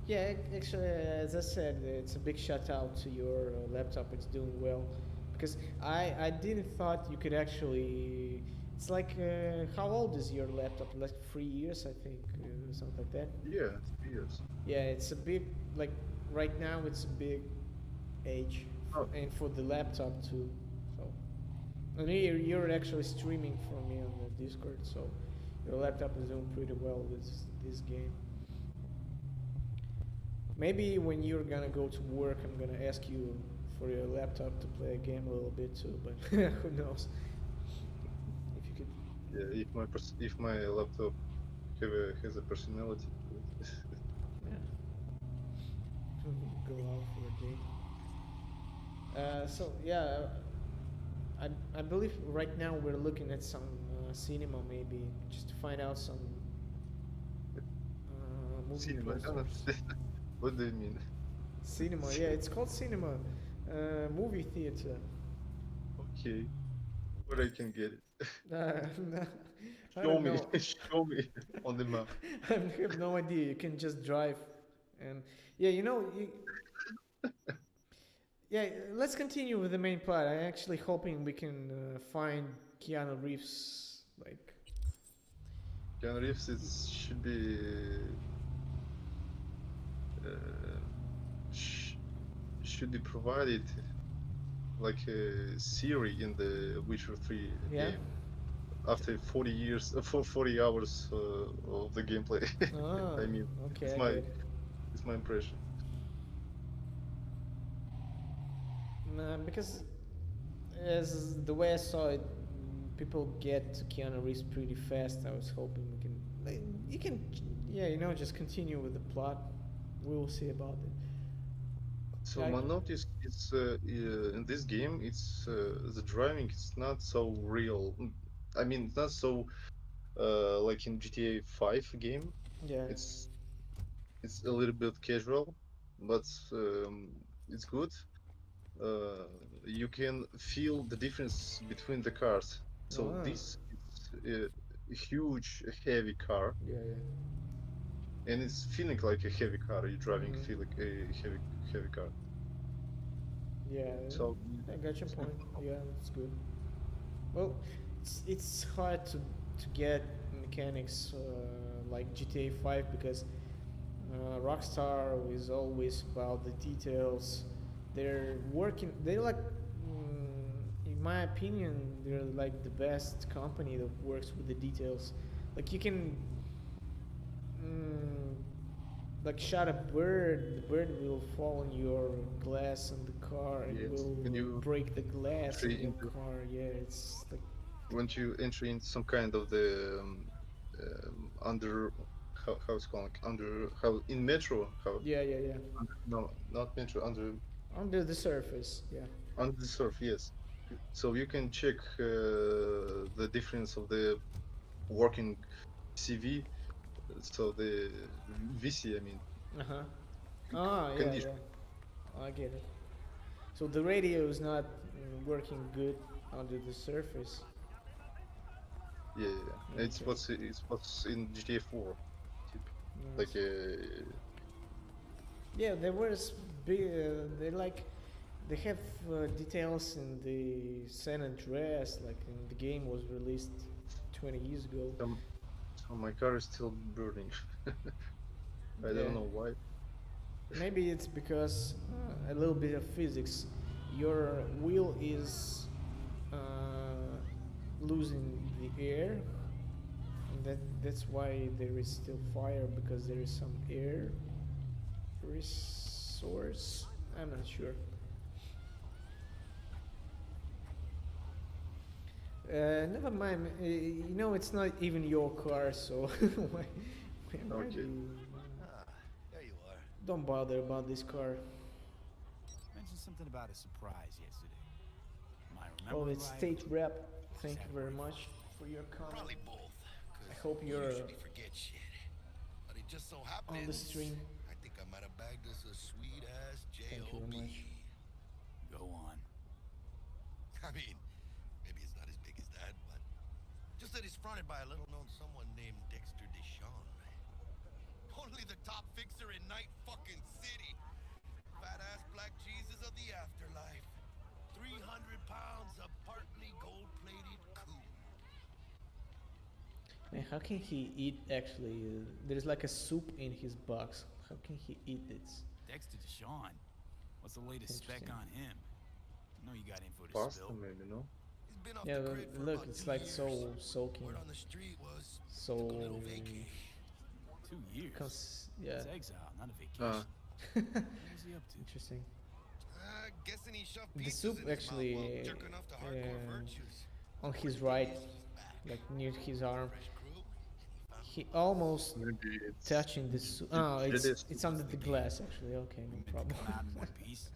Yeah, actually, as I said, it's a big shout out to your laptop. It's doing well, because I didn't thought you could actually. It's like how old is your laptop? Like 3 years, I think, something like that. Yeah, 3 years. Yeah, it's a big like right now. It's a big age, Oh. and for the laptop too. So, and you're actually streaming from me on the Discord, so your laptop is doing pretty well with this game. Maybe when you're gonna go to work, I'm gonna ask you for your laptop to play a game a little bit too, but who knows? If you could. Yeah, if my laptop has a personality to it. Yeah. Go out for a date. So yeah, I believe right now we're looking at some cinema maybe just to find out some movie Cinema, I don't posters. understand. What do you mean? Cinema, yeah, it's called cinema. Movie theater. Okay, where I can get it? No, I Show don't me, know. show me on the map. I have no idea. You can just drive, and yeah, yeah. Let's continue with the main plot. I'm actually hoping we can find Keanu Reeves. Like, Keanu Reeves should be uh, sh- should be provided like a Siri in the Witcher 3 yeah. game after 40 years, for 40 hours of the gameplay. Ah, I mean, okay, it's I my get it. it's my impression. Nah, because as the way I saw it, people get to Keanu Reeves pretty fast. I was hoping we can, like, you can, yeah, just continue with the plot. We will see about it. So Yeah, my notice is in this game, it's the driving is not so real. I mean, it's not so like in GTA 5 game. yeah. It's it's a little bit casual, but it's good. Uh, you can feel the difference between the cars. So Ah, this is a huge, heavy car, yeah, yeah. and it's feeling like a heavy car. You're driving, Mhm. feel like a heavy car. Yeah, So I got your it's good. point. Yeah, that's good. Well, it's hard to get mechanics like GTA 5 because Rockstar is always about the details. They're working. They're like, in my opinion, they're like the best company that works with the details. Like you can, mm, like shot a bird. The bird will fall on your glass on the car and Yes, will when you break the glass entry in your into car. Yeah, it's like, when you enter into some kind of the under how it's called, under, how in metro, how yeah, yeah, yeah. no, not metro, Under the surface. Yeah. under the surf, yes. So you can check the difference of the working CV, so the VC, I mean, Uh huh. Ah, yeah, condition. yeah. I get it. So the radio is not working good under the surface. Yeah, yeah, yeah. Okay. It's what's in GTA 4, tip. Like Nice. Yeah, there was big. They like they have details in the San Andreas, like in the game was released 20 years ago. So my car is still burning. I Yeah. don't know why. Maybe it's because a little bit of physics. Your wheel is losing the air, and that's why there is still fire because there is some air resource. I'm not sure. Never mind. It's not even your car, so why do Okay. you? Ah, there you are. Don't bother about this car. Mentioned something about a surprise yesterday. Am I Oh, remembering it's right? state rep. Just Thank had you a very brain much for your comment Probably both. I hope you're usually forget shit. But it just so happens on the stream. I think I might have bagged us a sweet ass Thank you very J.O.B. much. Go on. I mean, maybe it's not as big as that, but just that it's fronted by a little known someone named Dexter Deshawn. Only the top fixer in Night fucking City. Fat ass black Jesus of the afterlife. 300 pounds of partly gold plated cool. Man, how can he eat actually? There's like a soup in his box. How can he eat this? Dexter Deshawn. What's the latest spec Interesting. on him? I know you got info to Pasta, spill. maybe, no? He's been off Yeah, the but grid for look, about it's 2 like years. so soaking. Word on the street was So. took a little vacay. 2 years. Yeah. It's exile, not a vacation. What was he up to? Interesting. Guessing he shoved The pizzas soup in his mouth actually while jerking off to hardcore virtues. on his right, like near his arm. Fresh crew. He almost Maybe it's touching this. Oh, jealous. it's under the glass actually. Okay, no problem. Come out in one piece.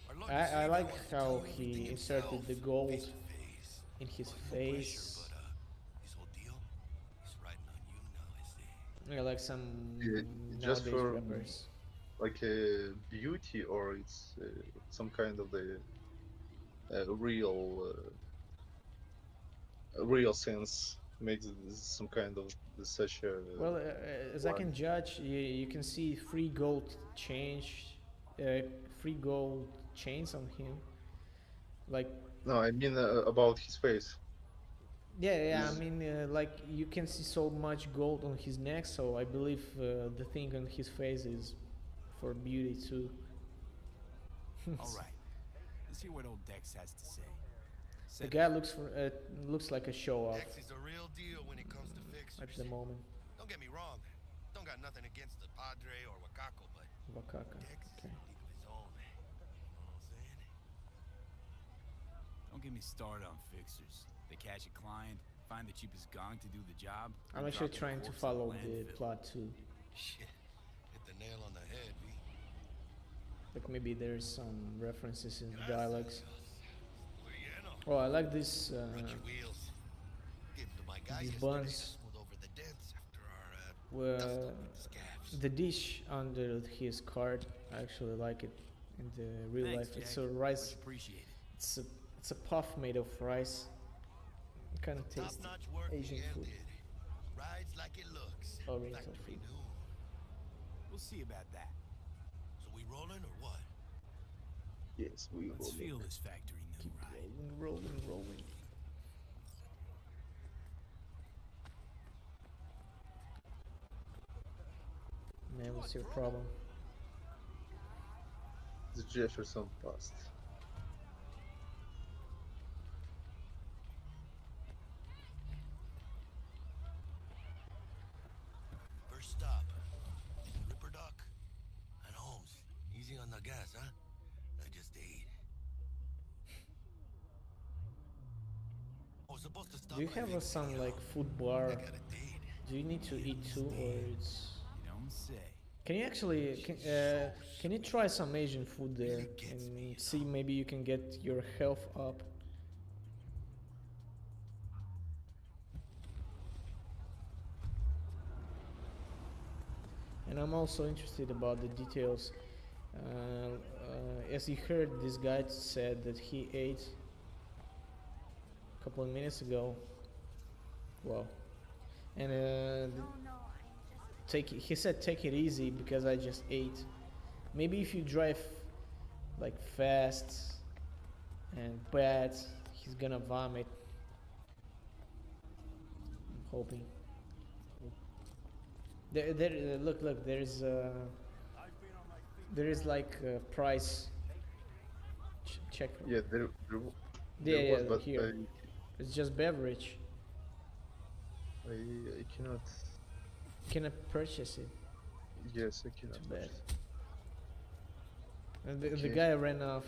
Our Lord I and Savior like wants to how tell you he everything inserted himself, the gold face to face. in his Oh, no pressure, face. but his whole deal is riding on you now, I see. Yeah, like some Yeah, just nowadays for rappers. like a beauty, or it's some kind of the real sense makes this some kind of such a Well, as I one. can judge, you can see uh, free gold chains on him. Like, No, I mean about his face. yeah. I Is mean, like you can see so much gold on his neck. So I believe the thing on his face is for beauty too. All right. Let's hear what old Dex has to say. The Set guy it. looks like a show off Dex is a real deal when it comes to at fixers. the moment. Don't get me wrong. Don't got nothing against the Padre or Wakako, but Wakaka. Dex is Okay. in a league of his own. You know what I'm saying? Don't get me started on fixers. They catch a client, find the cheapest gong to do the job. I'm and actually drop the trying to corpse in follow the landfill. plot too. Shit. Hit the nail on the head, V. Like maybe there's some references in the Gracias. dialogues. Muy lleno. Oh, I like this. Run your wheels. Give them to my guy These yesterday to buns. smooth over the dents after our dust Well, up with the scabs. the dish under his card, I actually like it in the real Thanks, life. It's Jack. a Much rice. appreciated. It's a puff made of rice. Kind of tasty. Top-notch work Asian Miguel food. did. Rides like it looks. Oriental Factory food. new. We'll see about that. So we rolling or what? yes, we Let's will. feel this factory new, Keep right? rolling. Man, what's your problem? The Jefferson past. First stop. Ripper Dock and Holmes. Easy on the gas, huh? I just ate. I was supposed to stop Do you by have Vic's some anyhow. like food I bar? got a date. Do you need to eat too, or it's? You don't say. Can you actually can you try some Asian food there and see maybe you can get your health up? And I'm also interested about the details. As you heard, this guy said that he ate a couple of minutes ago. Wow. And he said take it easy because I just ate. Maybe if you drive like fast and bad, he's gonna vomit. I'm hoping. Look, there is like a price. Check. Yeah, there Yeah, was, but here. It's just beverage. I cannot. Cannot purchase it. Yes, I cannot. Too bad. And the Okay. guy ran off.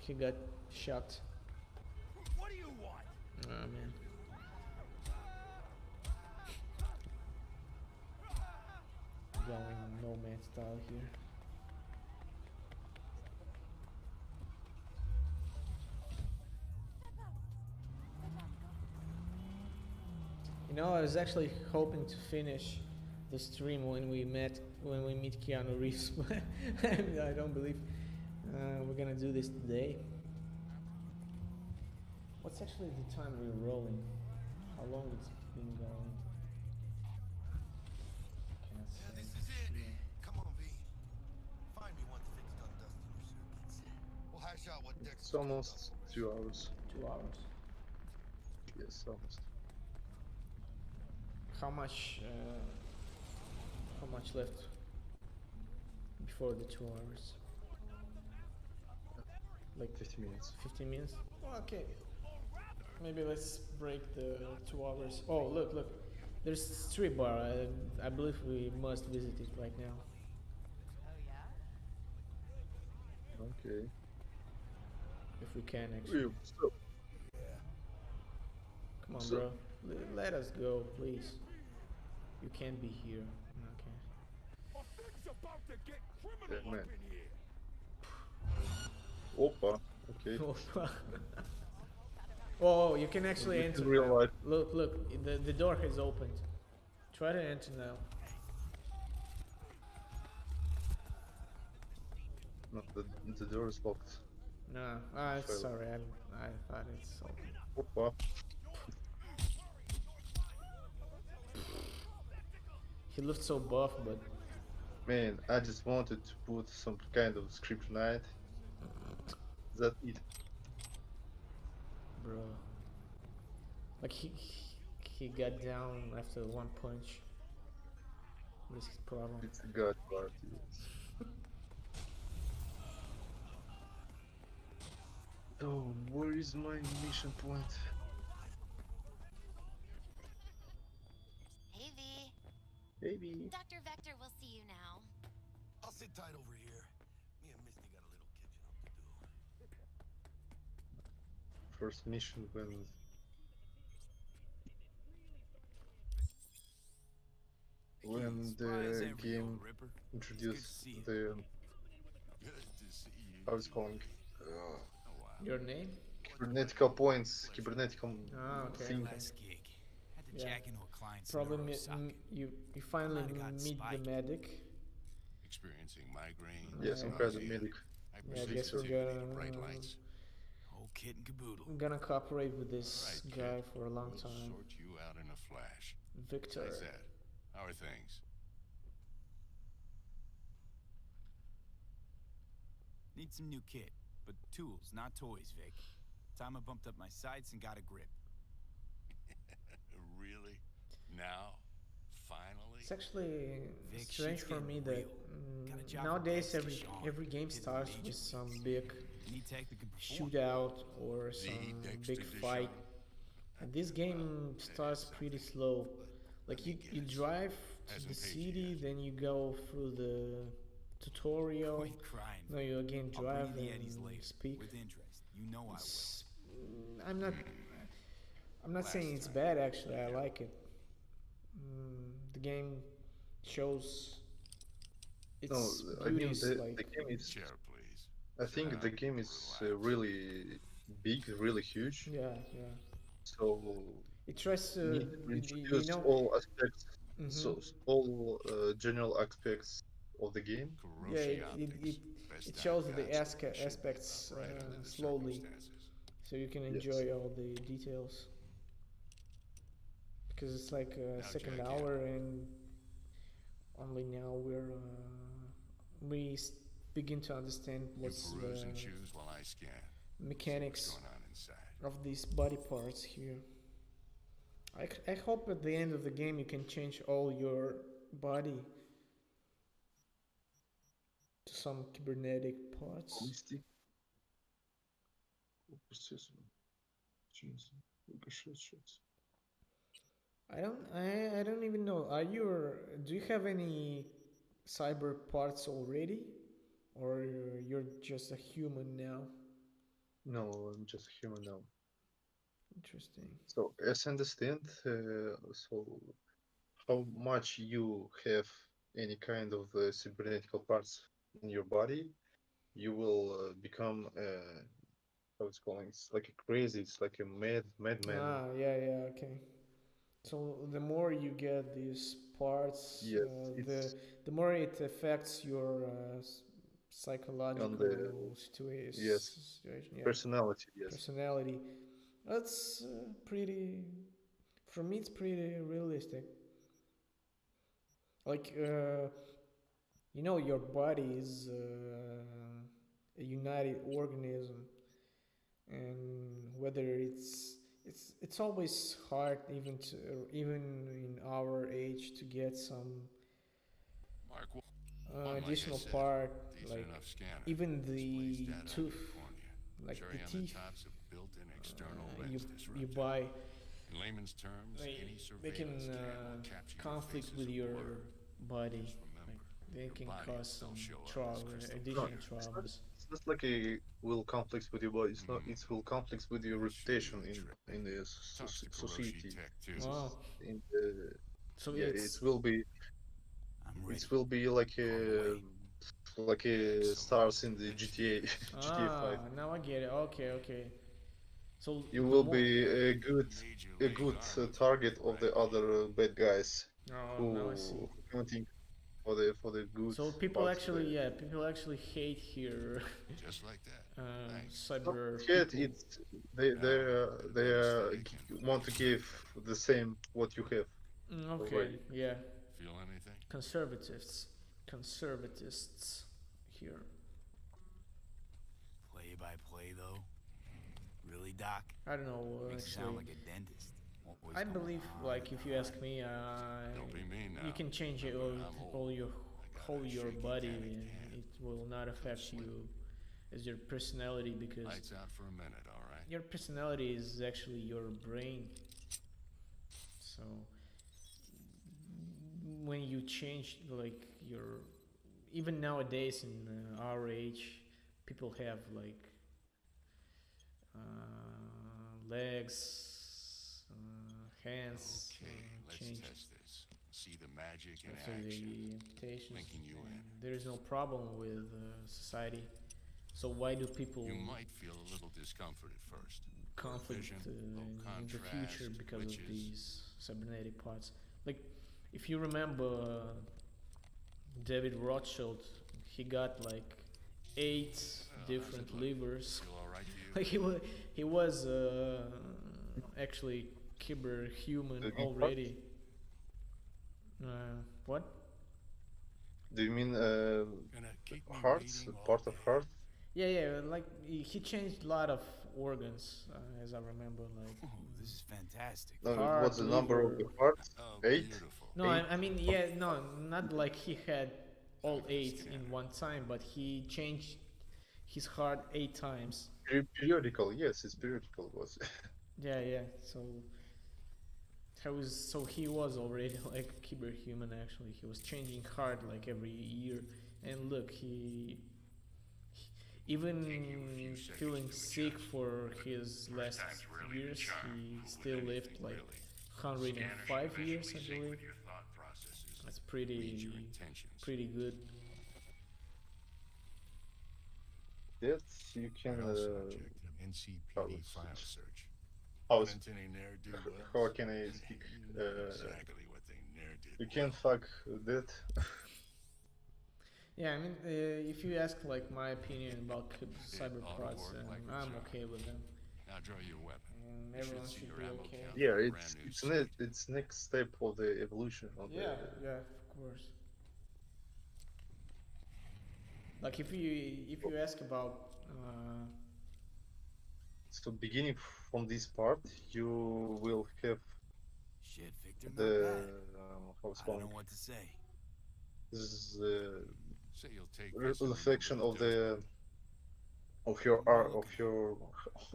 He got shot. What do you want? Oh man. Going nomad style here. You know, I was actually hoping to finish the stream when we meet Keanu Reeves, but I don't believe we're gonna do this today. What's actually the time we're rolling? How long it's been going? Can't Yeah, say. this is it. Come on, V. Find me once Vic's done dusting your circuits. We'll hash out what Dex It's almost 2 hours. 2 hours. Yes, almost. How much left before the 2 hours? Like 50 minutes. 15 minutes? Okay. Maybe let's break the 2 hours. Oh, look. There's street bar. I believe we must visit it right now. Oh, yeah? Okay. If we can, actually. So, Come on, so- bro. Let us go, please. You can't be here. Yeah, man. Opa. Okay. Okay. Oh, you can actually This enter is real now. life. Look, the door has opened. Try to enter now. No, the door is locked. No, If I- sorry, I thought it's open. Opa. He looked so buff, but Man, I just wanted to put some kind of script night. That it. bro, like he got down after one punch. What is his problem? It's a god part. Yes. Oh, where is my mission point? Hey, V. Baby. Dr. Vector will see you now. I'll sit tight over here. Me and Misty got a little catching up to do. First mission when the game introduced the Good to see you. how it's calling Your name? cybernetical points, cybernetical Okay. thing. Last gig. Had to Yeah. jack into a client's Probably neurosocket. you finally Might have gotten meet the spiked. medic. Experiencing migraine. Yeah, some kind of medic. Yeah, I guess we're hypersensitivity to bright lights. Whole kit and caboodle. I'm gonna cooperate with this Alright, guy kid. for a long We'll time. sort you out in a flash. Victor. Besides that, how are things? Need some new kit, but tools, not toys, Vic. Time I bumped up my sights and got a grip. Really? Now? Finally? It's actually Vic, strange shit's for me getting that real. Got a job for nowadays Dexter Shawn. every game His starts major with some leagues. big Any tech that can perform. shootout or some Dexter big Deshawn. fight. And this game starts pretty slow. Like you drive to Hasn't the paid city, you yet. then you go through the tutorial. Quit crying. No, you again I'll drive bring you the Eddies and later. speak. With interest. You know I will. It's, I'm not saying it's bad actually. I like it. The game shows its No, I mean beauties. the Like game is. Chair, please. I Sit think down the game and is relax. really big, really huge. yeah. So It tries to need to you introduce know. all aspects, Mhm. so all general aspects of the game. Yeah, Kuroshi Optics. Best it damn shows the concentration, aspects right under the slowly, circumstances. so you can Yes. enjoy all the details. Because it's like a Now, second Jack, hour, and only now begin to understand You what's peruse and the choose while I scan. See what's mechanics going on inside. of these body parts here. I hope at the end of the game you can change all your body to some cybernetic parts. Mystic. Processor. Jeez. Ricochet shots. I don't even know. Do you have any cyber parts already? Or you're just a human now? No, I'm just a human now. Interesting. So as I understand, so how much you have any kind of cybernetical parts in your body, you will become how it's calling. It's like a crazy. It's like a madman. Yeah, okay. So the more you get these parts, Yes, it's the more it affects your on psychological the situation. yes Yeah, personality. Yes. personality. That's pretty. For me, it's pretty realistic. Like your body is a united organism, and whether it's always hard even in our age to get some Mark, like additional I said, part, decent like enough scanner. even Displays the data on tooth, your cornea. like Cherry the on teeth top's a built-in external you lens you disruptor. buy. In layman's terms, any They can surveillance cam will capture your conflict face as with a your blur. body. Just remember, Like they your can body cause will some show up as trauma, crystal additional clear. traumas. It's not like a will conflicts with your body. It's not. It will conflicts with your I'll show you reputation a trick. in the Talks to Kuroshi society, Tech too. Wow. in the So Yeah, it's I'm ready. it will be like a stars in the GTA GTA 5. now I get it. Okay, okay. So You the will more be Major a league good army, target of the right? other bad guys oh now I see. who hunting for the good So people parts of actually the. yeah people actually hate here Just like that. Thanks. Not cyber yet. people. It's Now, the biggest thing I can want to give the same what you have Okay, already. yeah. feel anything? Conservatists here. Play by play, though. Really, Doc? I don't know Makes you actually. sound like a dentist. Always I going believe on like and if you on. ask me, Don't be mean now. you can change it Remember, I'm all old. your I got whole a your shaky body can of and can. it will not affect sleep. you as your personality because Lights out for a minute, all right? your personality is actually your brain. So when you change like your even nowadays in our age people have like legs hands Okay, let's changed test this. See the magic in after action. the amputations Linking you and in. there is no problem with society, so why do people You might feel a little discomfort at first. Poor conflict vision, low in the contrast, future because of glitches. these cybernetic parts? Like, if you remember David Rothschild, he got like 8 How's different it look? livers. Feel all right to you? Like he was actually cyber human The new already. What? Do you mean Gonna keep me hearts? waiting all Part of day. heart? Yeah, like he changed a lot of organs, as I remember. Like, Oh, this is fantastic. No, heart, what's the number of the liver. heart? Oh, 8? beautiful. No, I mean, yeah, no, not like he had all Time for the 8 scanner. in one time, but he changed his heart 8 times. Periodical, yes, it's periodical was. Yeah. So he was already like cyberhuman. Actually, he was changing heart like every year. And look, he even feeling sick for his last years, he still lived like 105 years, I believe. That's pretty good. That you can File subject, NCPD s- file search. how Run s- into any ne'er-do-wells? how can I speak? You know exactly what they ne'er did You well. can fuck that. Yeah, I mean, if you ask like my opinion about cyber ought to prods, work like a I'm charm. okay with them. Now draw your weapon. And You should everyone see should your be ammo okay. count Yeah, for a brand new slate. it's next step of the evolution of Yeah, the. yeah, of course. Like if you ask about So beginning from this part, you will have Shit, Victor, not the bad. how's I don't called know what to say. this is Say you'll take this and reflection remember of the your What am I of looking your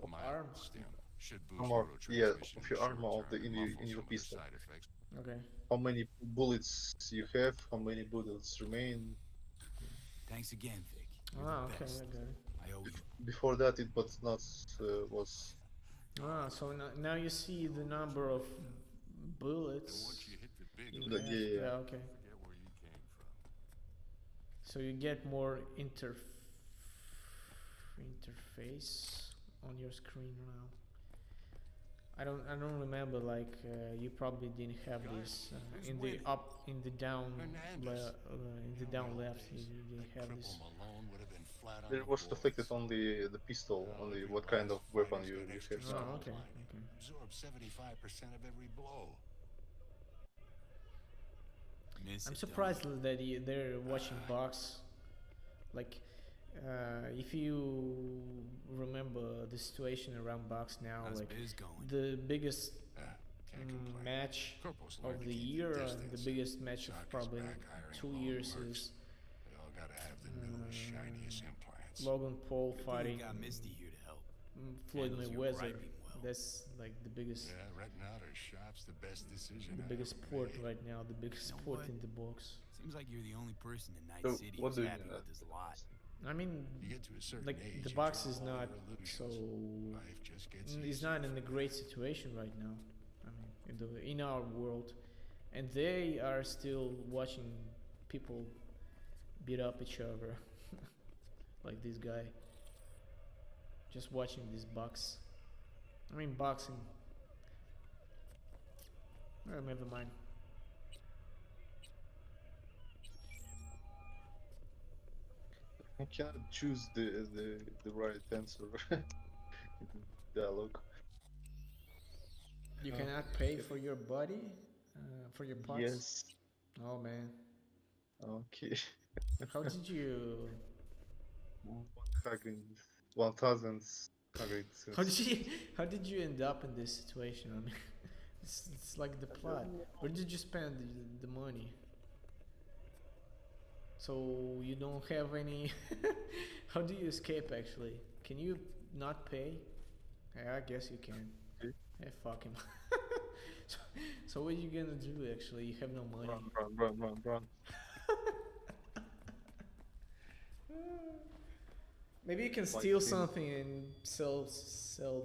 mild arm. stim. Should boost armor, yeah, neurotransmission of in your short armor of the term and muffle in your some of the pistol. side effects. okay. How many bullets you have? How many bullets remain? Thanks again, Vic. You're Ah, the okay, best. okay. I owe you. Before that, it was not was So now you see the number of And bullets once you hit the big you The- have. yeah, yeah. Okay. forget where you came from. So you get more interface on your screen now. I don't remember. Like you probably didn't have this in the up in the down in the down left. You didn't have Cripple this. Malone would have been flat on It the was reflected boards. on the pistol, on Now, the if what your kind of last weapon fighter's got you extra have. Oh, skull okay, line. okay. Absorb 75% of every blow. Miss I'm it, don't surprised you? that they're watching box. Like, if you remember the situation around box now, How's like biz going? the biggest Can't complain. match Corporals of learn to the keep year their and the distance. biggest match of Shock is probably back hiring 2 lone years mercs. is They all gotta have the newest, shiniest implants. Logan Paul Good thing fighting you got Misty here to help. Floyd Handles your Mayweather. griping well. That's like the biggest Yeah, renting out her shop's the best decision the I biggest ever sport made. right now, the biggest You know sport what? in the box. Seems like you're the only person in Night So, City what who's do you happy mean? with his lot. I mean, You get to a certain like age, the you box drop is all not your illusions. so Life just gets is easier not in from a there. great situation right now. I mean, in our world, and they are still watching people beat up each other, like this guy, just watching this box. I mean boxing. Oh, never mind. I cannot choose the right answer in the dialogue. You Uh, cannot pay for your body, for your parts. yes. Oh man, Okay. how did you? 1,100 How did cents. you? How did you end up in this situation? I mean, it's like the plot. Where did you spend the money? So you don't have any. How do you escape? Actually, can you not pay? Yeah, I guess you can. Okay. Hey, fuck him. so, so what are you gonna do? Actually, you have no money. Run. Maybe you can Like steal him. something and sell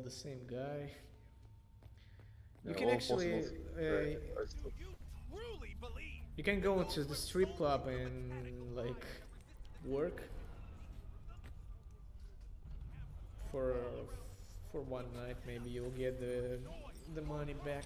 the same guy. You Yeah, can all actually possible things. I stop. you can go to the strip club and like work for for one night. Maybe you'll get the money back.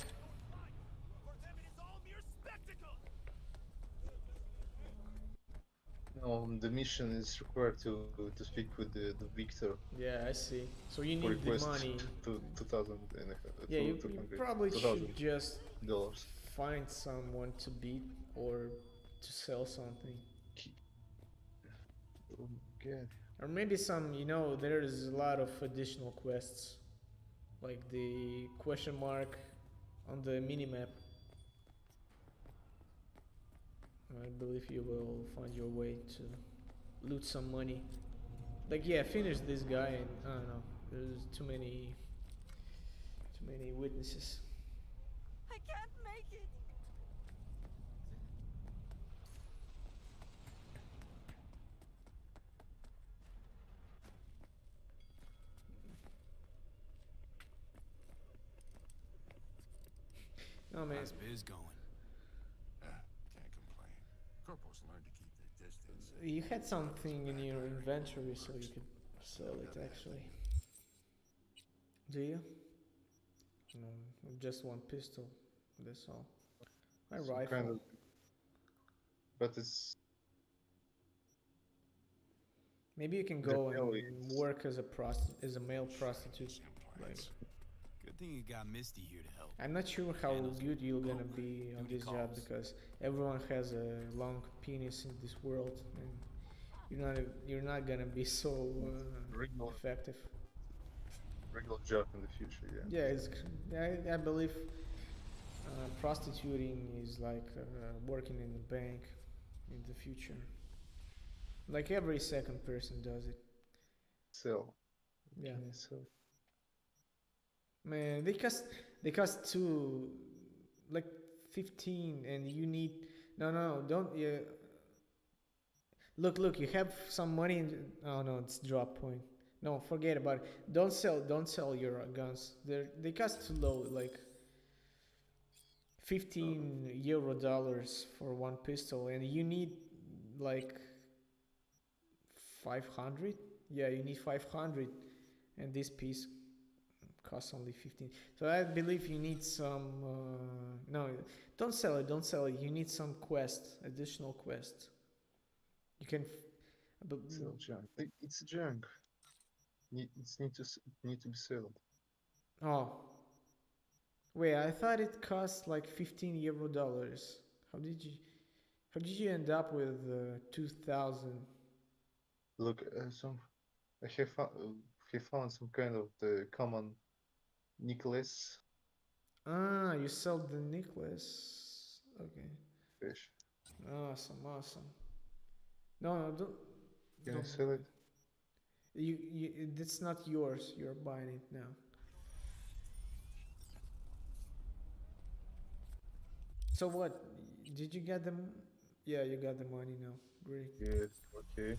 No, the mission is required to speak with the victor Yeah, I see. So you for need the request money. to 2,000 and Yeah, you 200 probably should just $2,000. find someone to beat or to sell something. Oh my god. Or maybe some, there's a lot of additional quests, like the question mark on the minimap. I believe you will find your way to loot some money. Like, yeah, finish this guy, and I don't know. There's too many witnesses. I can't make it. Oh man, How's biz going? Can't complain. Corporals learn to keep their distance. you had something in your inventory, so you could sell it. Actually, do you? No, just one pistol. That's all. My Some rifle. kind of, but it's Maybe you can go and work as a male prostitute. Like, Good thing you got Misty here to help. I'm not sure how good you're gonna be on this job because everyone has a long penis in this world, and you're not gonna be so effective. regular job in the future. Yeah, I believe prostituting is like working in a bank in the future. Like every second person does it. Sell. Yeah. Can you sell? Man, they cost like 15, and you need no, don't. Yeah, look, you have some money oh no, it's drop point. No, forget about it. Don't sell your guns. They cost too low, like 15 euro dollars for one pistol, and you need like 500. Yeah, you need 500, and this piece costs only 15. So I believe you need some no, don't sell it. You need some additional quest. You can Sell junk. It's junk. It need to be sold. oh wait, I thought it cost like 15 euro dollars. How did you end up with 2000? Look, I have found some kind of the common necklace Ah, you sell the necklace. Okay. fish. Awesome. No, don't. Can I Don't. sell it? It's not yours. You're buying it now. So what? Did you get them? Yeah, you got the money now. Great. Yes. Okay.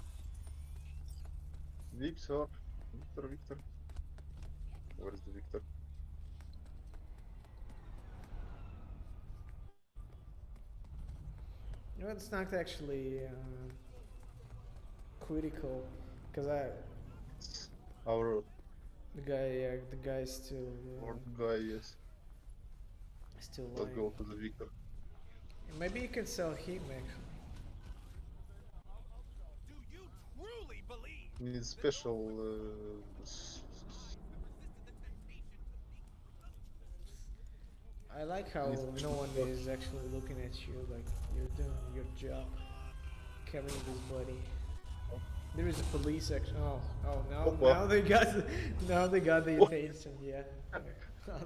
Victor. Where is the Victor? No, it's not actually critical, because Our the guy is our guy, yes. still Let's lying. go to the Victor. Maybe you can sell him actually. Do you truly believe Need special. I like how Need no special one stuff. is actually looking at you like you're doing your job, carrying this body. There is a police section. Opa. Now they got the Oh. attention. Yeah.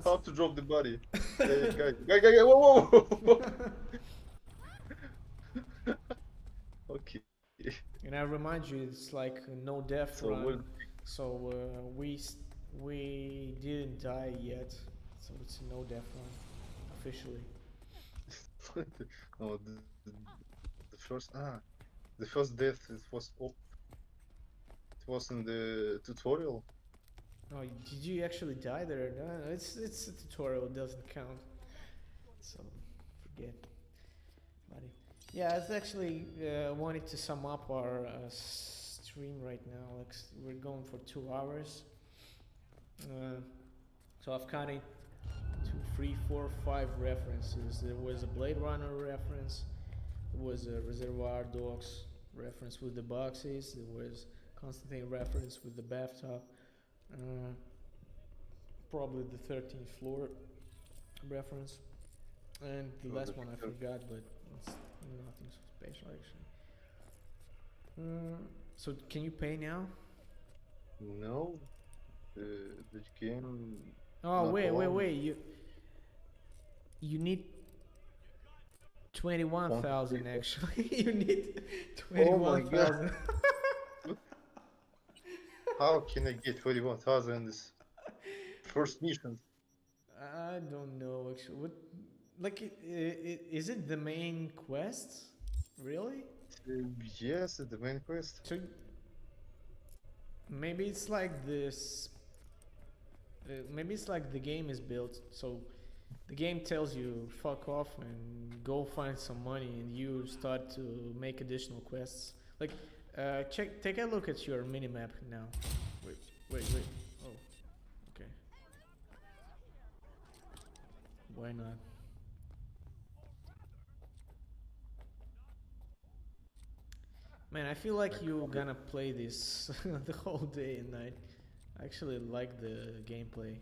How to drop the body? Hey, guy, whoa, whoa! Okay. And I remind you, it's like no death So run. So we didn't die yet. So it's a no death run officially. oh, the first the first death it was in the tutorial. Oh, did you actually die there? No, it's a tutorial. It doesn't count. So forget, buddy. Yeah, I was actually wanted to sum up our stream right now. Like we're going for 2 hours. So I've counted 2, 3, 4, 5 references. There was a Blade Runner reference. There was a Reservoir Dogs reference with the boxes. There was Constantine reference with the bathtub. Probably the 13th floor reference. And the last one I forgot, but it's nothing so special actually. So can you pay now? No, the game. Oh not wait, allowed. You need 21,000 Quantity. actually. You need Oh my god! 21,000. How can I get 21,000 in this first mission? I don't know actually. What, like, is it the main quest? Really? Yes, it's the main quest. So maybe it's like this. Maybe it's like the game is built so the game tells you fuck off and go find some money, and you start to make additional quests. Like, take a look at your minimap now. Wait. Oh, okay. Why not? Man, I feel like you're gonna play this the whole day and night. I actually like the gameplay.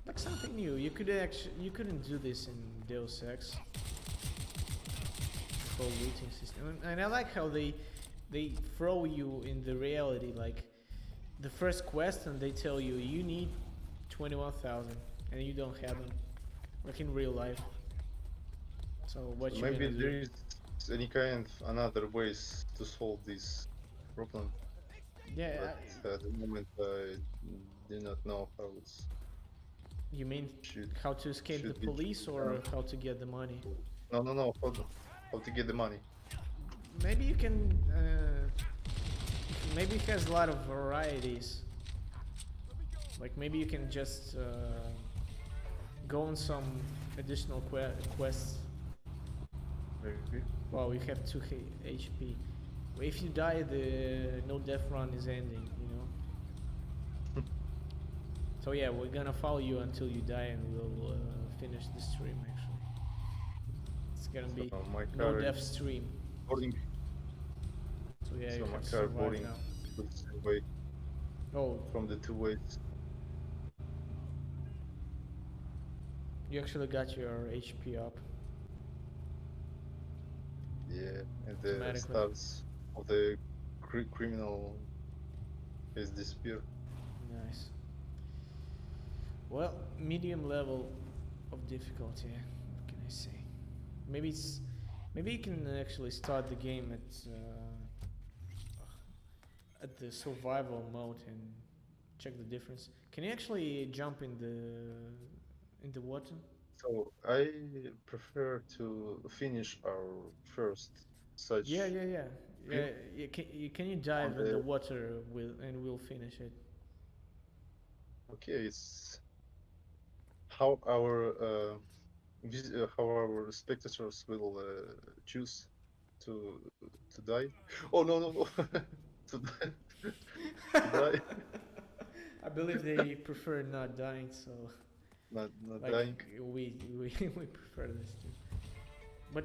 Like something new. You couldn't do this in Deus Ex. The whole looting system, and I like how they throw you in the reality, like the first quest, and they tell you you need 21,000, and you don't have them, like in real life. So what you Maybe gonna there do? is any kind of another ways to solve this problem. Yeah, But at the moment I do not know how it's you mean should how to escape the should be police or how to get the money? no how to get the money. Maybe you can. Maybe it has a lot of varieties. Like maybe you can just go on some additional quests. Maybe. Wow, you have 2 HP. If you die, the no death run is ending, you know? So yeah, we're gonna follow you until you die, and we'll finish the stream actually. It's gonna be So my no car death is stream. boarding. So yeah, So you my have to car survive boarding now. way Oh, from the 2 ways. you actually got your HP up. Yeah, and the Automatically. stats of the criminal is disappear. Nice. Well, medium level of difficulty. What can I say? Maybe you can actually start the game at the survival mode and check the difference. Can you actually jump in the water? So I prefer to finish our first such Yeah. film Can you on dive in the the. water and we'll finish it? Okay, it's how our However, spectators will choose to to die. Oh no no no! to die, to die, I believe they prefer not dying, so not like dying. we prefer this too. But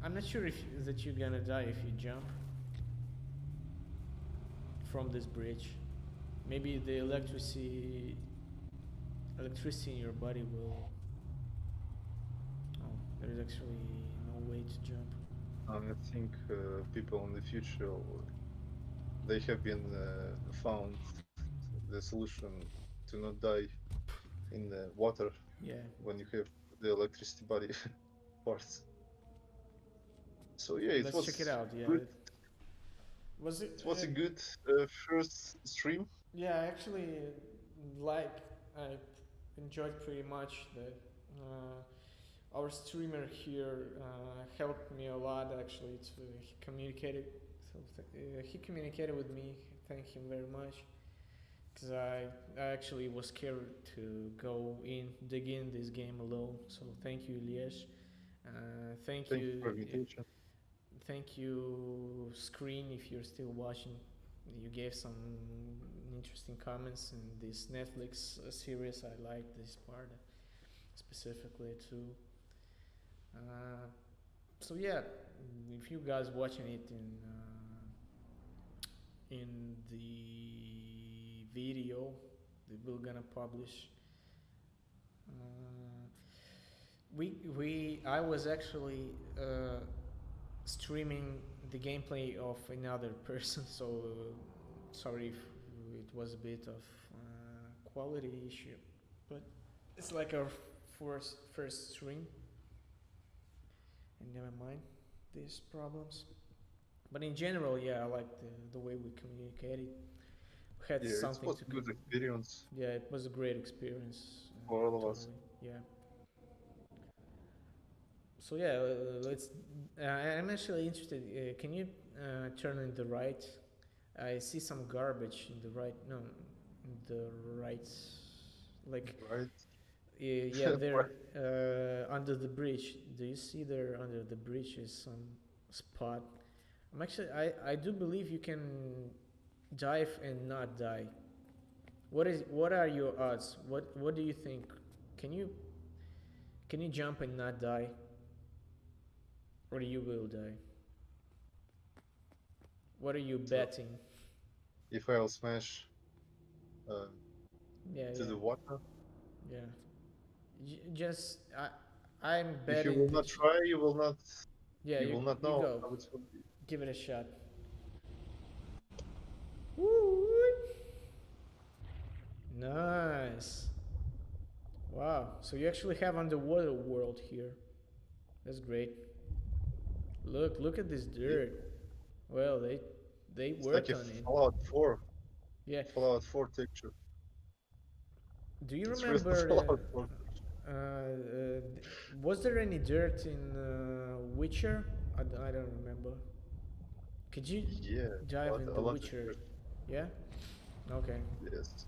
I'm not sure if that you're gonna die if you jump from this bridge. Maybe the electricity in your body will. Oh, there is actually no way to jump. I think people in the future they have been found the solution to not die in the water Yeah. when you have the electricity body parts. So yeah, it Let's check it was out. Yeah. good. Was it? It was a good first stream. Yeah, I actually like. I enjoyed pretty much that. Our streamer here helped me a lot actually to he communicated. So he communicated with me. Thank him very much because I actually was scared to go in dig in this game alone. So thank you, Elias. Thank Thank you you, for the invitation. thank you, Screen. If you're still watching, you gave some interesting comments in this Netflix series. I like this part specifically too. Uh, so yeah, if you guys watching it in the video that we're gonna publish, uh, we I was actually streaming the gameplay of another person, so sorry if it was a bit of quality issue, but it's like our first stream, and never mind these problems. But in general, yeah, I like the way we communicated. We had Yeah, it something was to. a good experience Yeah, it was a great experience. for all of us. Totally. Yeah. So yeah, let's. I'm actually interested. Can you turn in the right? I see some garbage in the right. No, in the right. Like Right? yeah, there under the bridge. Do you see there under the bridge is some spot? I'm actually. I do believe you can dive and not die. What are your odds? What do you think? Can you can you jump and not die, or you will die? What are you So betting? if I'll smash uh, Yeah, to yeah, the water, yeah. Just I'm if you betting will that. not try, Yeah, you will not you know go. how it's going to be. Give it a shot. Woo! Nice. Wow. So you actually have underwater world here. That's great. Look at this Yeah, dirt. Well, they it's like worked a on it. Fallout 4, Yeah. Fallout 4 texture. Do you It's really remember? Fallout 4. Was there any dirt in Witcher? I don't remember. Could you Yeah, dive in a The lot of Witcher? dirt. Yeah. Okay. Yes.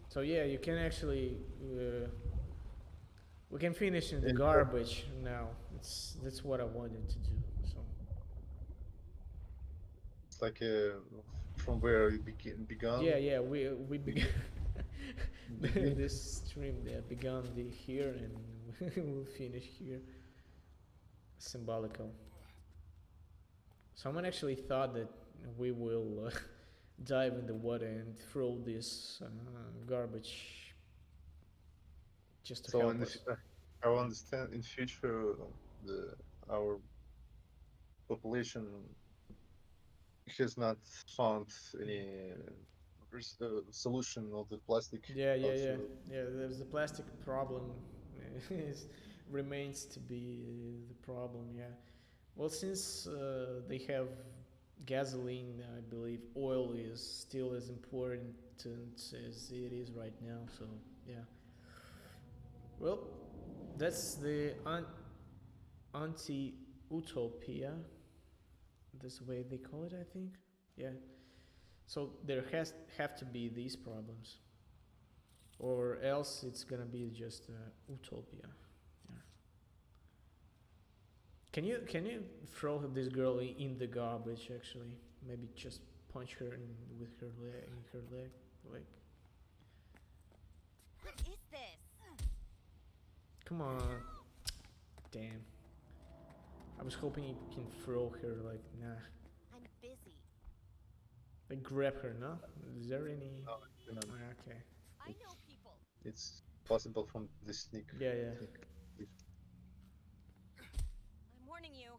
So yeah, you can actually. We can finish in the And garbage now. That's what I wanted to do. So it's like from where you began. yeah, we began Begin. this stream. Yeah, began here and we'll finish here. Symbolical. Someone actually thought that we will dive in the water and throw this garbage just to So help us. I understand in future the our population has not found any solution of the plastic. Yeah, How yeah, yeah, to yeah. There's the plastic problem. is remains to be the problem. Yeah. Well, since they have gasoline, I believe oil is still as important as it is right now. So yeah. Well, that's the anti-utopia. That's the way they call it, I think. Yeah. So there have to be these problems, or else it's gonna be just utopia. Can you throw this girl in the garbage? Actually, maybe just punch her with her leg, like. What is this? Come on. Damn. I was hoping you can throw her, like, nah. I'm busy. Like, grab her, no? Is there any... No, you know, Okay. I know people. it's possible from the sneak. Yeah, yeah. sneak. I'm warning you.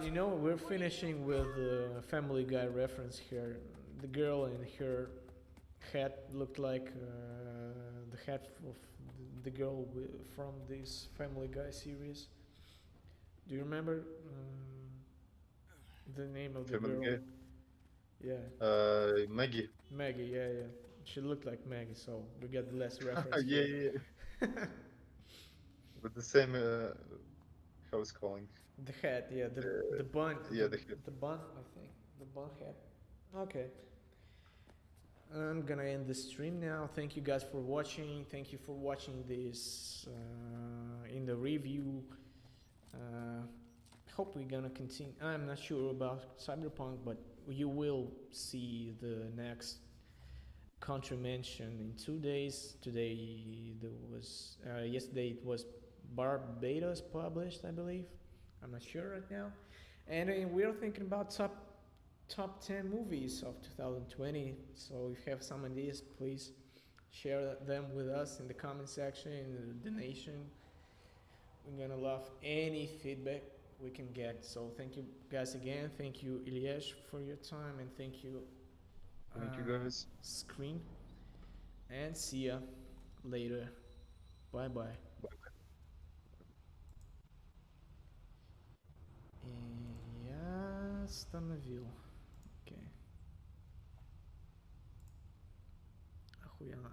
You know, we're finishing with a Family Guy reference here. The girl in her hat looked like the hat of the girl from this Family Guy series. Do you remember the name of the Family girl? Guy. Yeah. Maggie. Maggie, yeah, yeah. She looked like Maggie, so we got the last reference Yeah, here. yeah. With the same, how it's calling. The hat, yeah, the bun, Yeah, the hat. the bun, I think, the bun hat. Okay. I'm gonna end the stream now. Thank you guys for watching. Thank you for watching this in the review. Hope we're gonna continue. I'm not sure about Cyberpunk, but you will see the next country mention in 2 days. Today there was yesterday it was Barbados published, I believe. I'm not sure right now. And we're thinking about top 10 movies of 2020. So if you have some ideas, please share them with us in the comment section, in the donation. We're gonna love any feedback we can get. So thank you guys again. Thank you, Ilyesh, for your time, and thank you, Thank you guys. Screen. And see ya later. Bye bye. Я остановил. Окей. Охуенно.